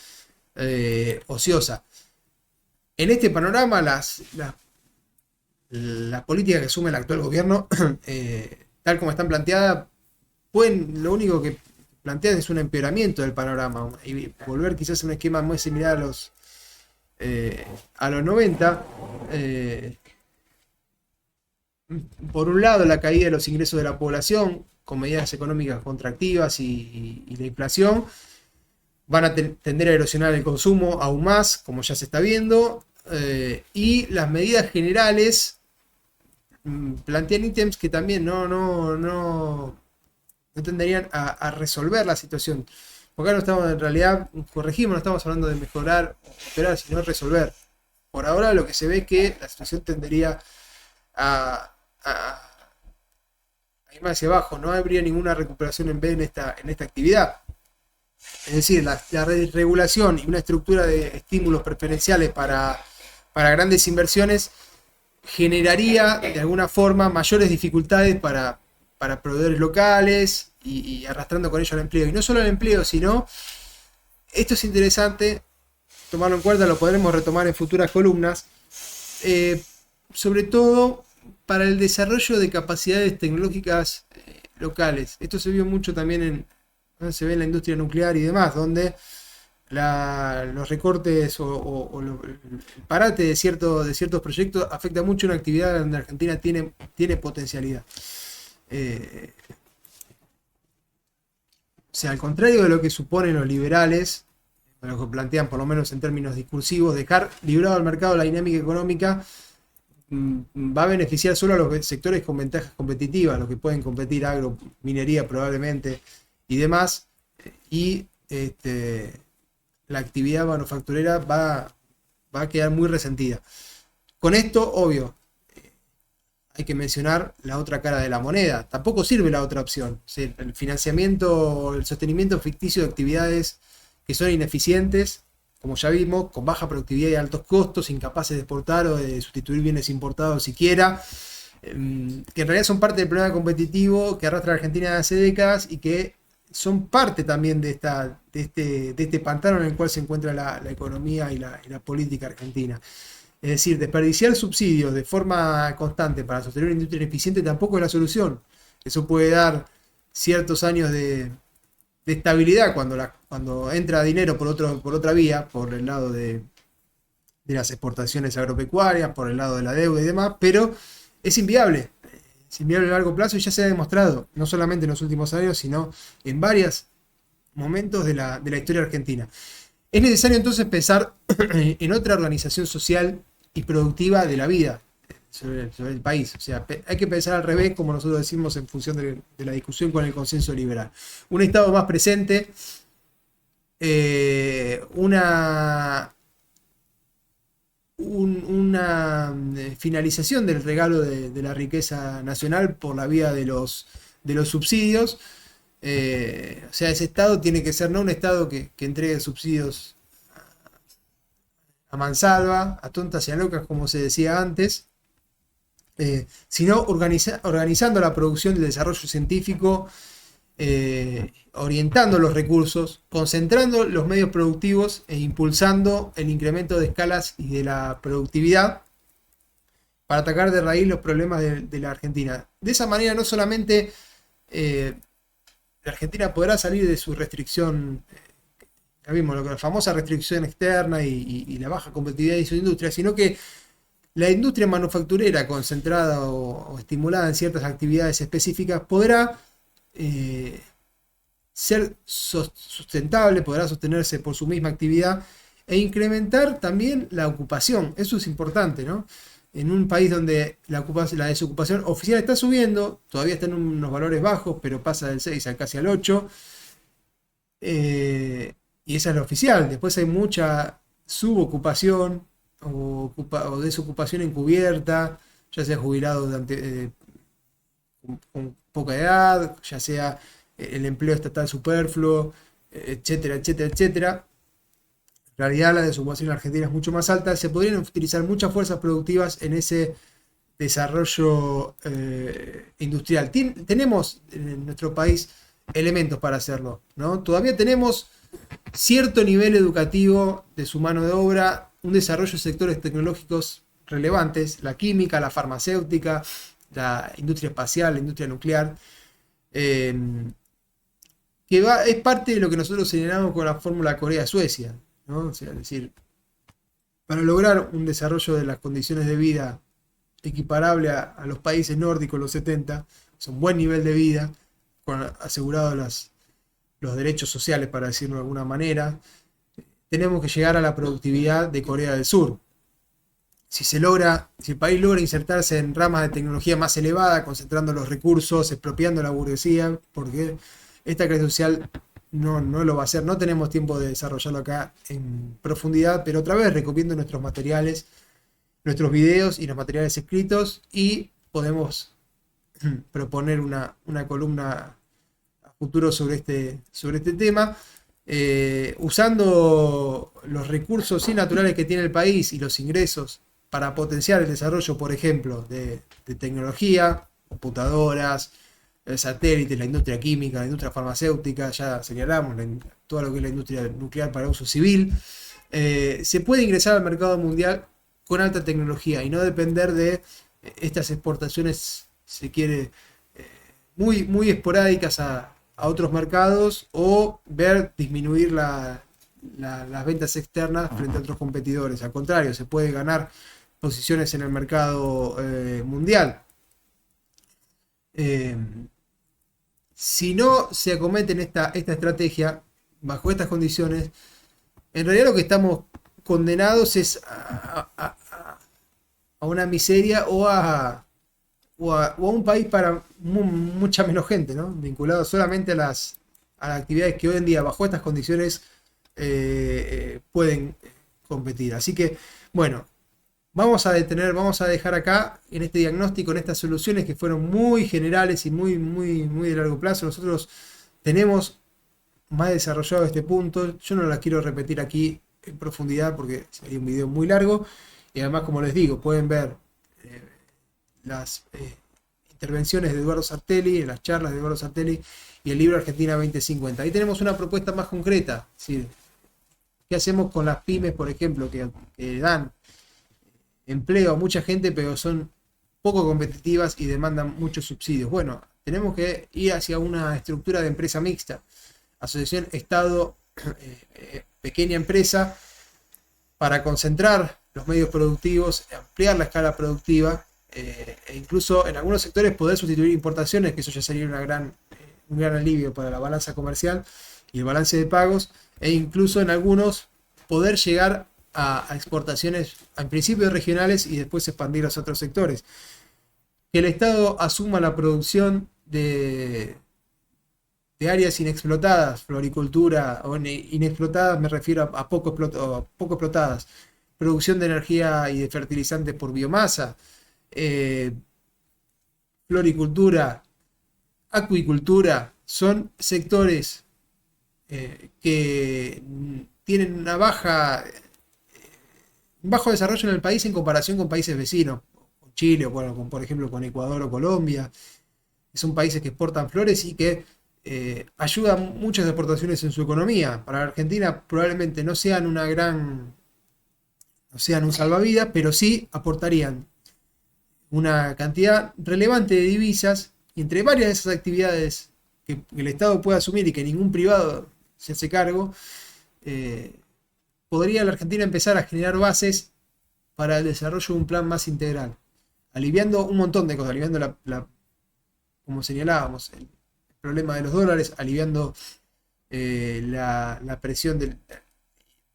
ociosa. En este panorama, las políticas que asume el actual gobierno, tal como están planteadas, lo único que plantean es un empeoramiento del panorama y volver quizás a un esquema muy similar a los 90. Por un lado, la caída de los ingresos de la población con medidas económicas contractivas y la inflación van a tender a erosionar el consumo aún más, como ya se está viendo, y las medidas generales plantean ítems que también no tenderían a resolver la situación. Porque acá no estamos, en realidad, corregimos, no estamos hablando de mejorar o operar, sino de resolver. Por ahora lo que se ve es que la situación tendería a ir más hacia abajo, no habría ninguna recuperación en B en esta actividad. Es decir, la regulación y una estructura de estímulos preferenciales para grandes inversiones generaría de alguna forma mayores dificultades para proveedores locales y arrastrando con ello el empleo. Y no solo el empleo, sino, esto es interesante tomarlo en cuenta, lo podremos retomar en futuras columnas, sobre todo para el desarrollo de capacidades tecnológicas locales. Esto se vio mucho también se ve en la industria nuclear y demás, donde los recortes o el parate de ciertos proyectos afecta mucho una actividad donde Argentina tiene potencialidad. O sea, al contrario de lo que suponen los liberales, lo que plantean por lo menos en términos discursivos, dejar librado al mercado la dinámica económica va a beneficiar solo a los sectores con ventajas competitivas, los que pueden competir, agro, minería probablemente y demás, y la actividad manufacturera va a quedar muy resentida. Con esto, obvio, hay que mencionar la otra cara de la moneda. Tampoco sirve la otra opción. O sea, el financiamiento, el sostenimiento ficticio de actividades que son ineficientes, como ya vimos, con baja productividad y altos costos, incapaces de exportar o de sustituir bienes importados siquiera, que en realidad son parte del problema competitivo que arrastra a Argentina hace décadas y que son parte también de este pantano en el cual se encuentra la economía y la política argentina. Es decir, desperdiciar subsidios de forma constante para sostener una industria ineficiente tampoco es la solución. Eso puede dar ciertos años de estabilidad cuando entra dinero por otra vía, por el lado de las exportaciones agropecuarias, por el lado de la deuda y demás, pero es inviable. Es inviable a largo plazo y ya se ha demostrado, no solamente en los últimos años, sino en varios momentos de la historia argentina. Es necesario entonces pensar en otra organización social y productiva de la vida sobre el país. O sea, hay que pensar al revés, como nosotros decimos en función de la discusión con el consenso liberal. Un Estado más presente, una finalización del regalo de la riqueza nacional por la vía de los subsidios. O sea, ese Estado tiene que ser no un Estado que entregue subsidios a mansalva, a tontas y a locas, como se decía antes, sino organizando la producción y el desarrollo científico, orientando los recursos, concentrando los medios productivos e impulsando el incremento de escalas y de la productividad para atacar de raíz los problemas de la Argentina. De esa manera no solamente la Argentina podrá salir de su restricción, ya vimos, la famosa restricción externa y la baja competitividad de su industria, sino que la industria manufacturera concentrada o estimulada en ciertas actividades específicas podrá ser sustentable, podrá sostenerse por su misma actividad e incrementar también la ocupación. Eso es importante, ¿no? En un país donde la desocupación oficial está subiendo, todavía está en unos valores bajos, pero pasa del 6 a casi al 8, y esa es la oficial. Después hay mucha subocupación o desocupación encubierta, ya sea jubilado con poca edad, ya sea el empleo estatal superfluo, etcétera, etcétera, etcétera. En realidad la desocupación en Argentina es mucho más alta. Se podrían utilizar muchas fuerzas productivas en ese desarrollo industrial. Tenemos en nuestro país elementos para hacerlo, ¿no? Todavía tenemos cierto nivel educativo de su mano de obra, un desarrollo de sectores tecnológicos relevantes, la química, la farmacéutica, la industria espacial, la industria nuclear, eh, es parte de lo que nosotros señalamos con la fórmula Corea-Suecia, ¿no? O sea, es decir, para lograr un desarrollo de las condiciones de vida equiparable a los países nórdicos, los 70, es un buen nivel de vida, con asegurados los derechos sociales, para decirlo de alguna manera, tenemos que llegar a la productividad de Corea del Sur. Si el país logra insertarse en ramas de tecnología más elevada, concentrando los recursos, expropiando la burguesía, porque esta clase social no lo va a hacer. No tenemos tiempo de desarrollarlo acá en profundidad, pero otra vez recomiendo nuestros materiales, nuestros videos y los materiales escritos, y podemos proponer una columna a futuro sobre este tema. Usando los recursos naturales que tiene el país y los ingresos para potenciar el desarrollo, por ejemplo, de tecnología, computadoras, satélites, la industria química, la industria farmacéutica, ya señalamos, todo lo que es la industria nuclear para uso civil, se puede ingresar al mercado mundial con alta tecnología y no depender de estas exportaciones, si quiere, muy, muy esporádicas a otros mercados, o ver disminuir las ventas externas frente a otros competidores. Al contrario, se puede ganar posiciones en el mercado mundial. Si no se acometen esta estrategia, bajo estas condiciones, en realidad lo que estamos condenados es a una miseria o a un país para mucha menos gente, ¿no? Vinculado solamente a las actividades que hoy en día, bajo estas condiciones, pueden competir. Así que, bueno, vamos a dejar acá en este diagnóstico, en estas soluciones que fueron muy generales y muy, muy, muy de largo plazo. Nosotros tenemos más desarrollado este punto. Yo no las quiero repetir aquí en profundidad porque sería un video muy largo. Y además, como les digo, pueden ver las intervenciones de Eduardo Sartelli, las charlas de Eduardo Sartelli y el libro Argentina 2050. Ahí tenemos una propuesta más concreta. Es decir, ¿qué hacemos con las pymes, por ejemplo, que dan empleo a mucha gente, pero son poco competitivas y demandan muchos subsidios? Bueno, tenemos que ir hacia una estructura de empresa mixta, asociación Estado, pequeña empresa, para concentrar los medios productivos, ampliar la escala productiva, e incluso en algunos sectores poder sustituir importaciones, que eso ya sería un gran alivio para la balanza comercial y el balance de pagos, e incluso en algunos poder llegar a exportaciones en principio regionales y después expandir a otros sectores. Que el Estado asuma la producción de áreas inexplotadas, floricultura, o inexplotadas me refiero a poco explotadas, producción de energía y de fertilizantes por biomasa, floricultura, acuicultura, son sectores que tienen un bajo desarrollo en el país en comparación con países vecinos, con Chile, o bueno, por ejemplo con Ecuador o Colombia. Son países que exportan flores y que ayudan muchas exportaciones en su economía. Para la Argentina probablemente no sean un salvavidas, pero sí aportarían una cantidad relevante de divisas, y entre varias de esas actividades que el Estado puede asumir y que ningún privado se hace cargo, podría la Argentina empezar a generar bases para el desarrollo de un plan más integral, aliviando un montón de cosas, aliviando como señalábamos, el problema de los dólares, aliviando la presión de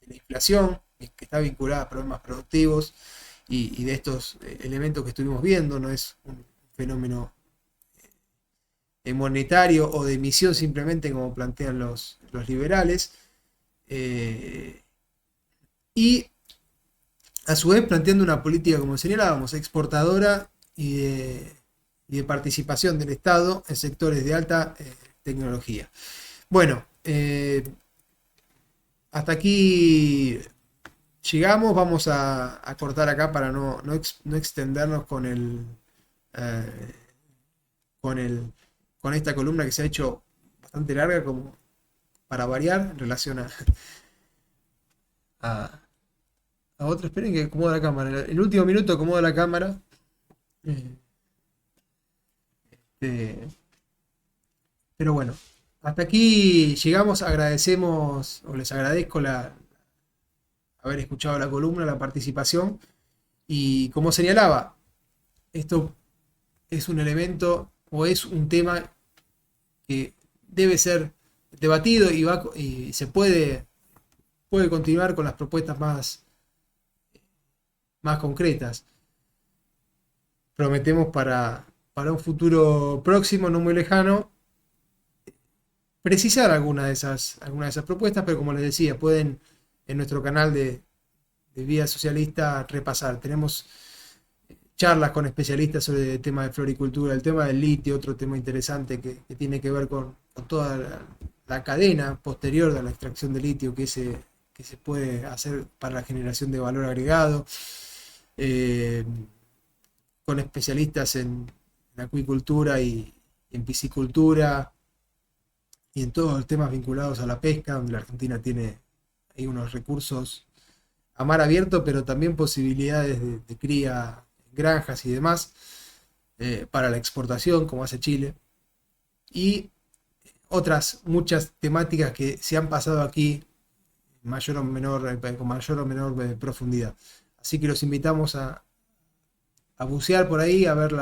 la inflación, que está vinculada a problemas productivos y de estos elementos que estuvimos viendo, no es un fenómeno monetario o de emisión simplemente como plantean los liberales. Y a su vez planteando una política, como señalábamos, exportadora y de participación del Estado en sectores de alta tecnología. Bueno, hasta aquí llegamos, vamos a cortar acá para no extendernos eh, con el, con esta columna que se ha hecho bastante larga como para variar en relación a, a otro. Esperen que acomoda la cámara. El último minuto acomoda la cámara. Eh, eh, pero bueno, hasta aquí llegamos. Agradecemos, o les agradezco haber escuchado la columna, la participación. Y como señalaba, esto es un elemento o es un tema que debe ser debatido y se puede continuar con las propuestas más concretas. Prometemos para un futuro próximo, no muy lejano, precisar alguna de esas propuestas, pero como les decía, pueden en nuestro canal de Vía Socialista repasar. Tenemos charlas con especialistas sobre el tema de floricultura, el tema del litio, otro tema interesante que tiene que ver con toda la cadena posterior de la extracción de litio que se puede hacer para la generación de valor agregado, eh, con especialistas en acuicultura y en piscicultura y en todos los temas vinculados a la pesca, donde la Argentina tiene ahí unos recursos a mar abierto, pero también posibilidades de cría en granjas y demás para la exportación, como hace Chile, y otras muchas temáticas que se han pasado aquí mayor o menor, con mayor o menor profundidad. Así que los invitamos a bucear por ahí, a ver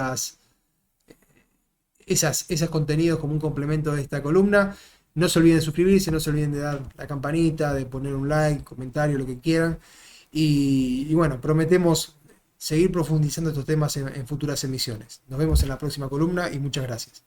esos contenidos como un complemento de esta columna. No se olviden de suscribirse, no se olviden de dar la campanita, de poner un like, comentario, lo que quieran. Y bueno, prometemos seguir profundizando estos temas en futuras emisiones. Nos vemos en la próxima columna y muchas gracias.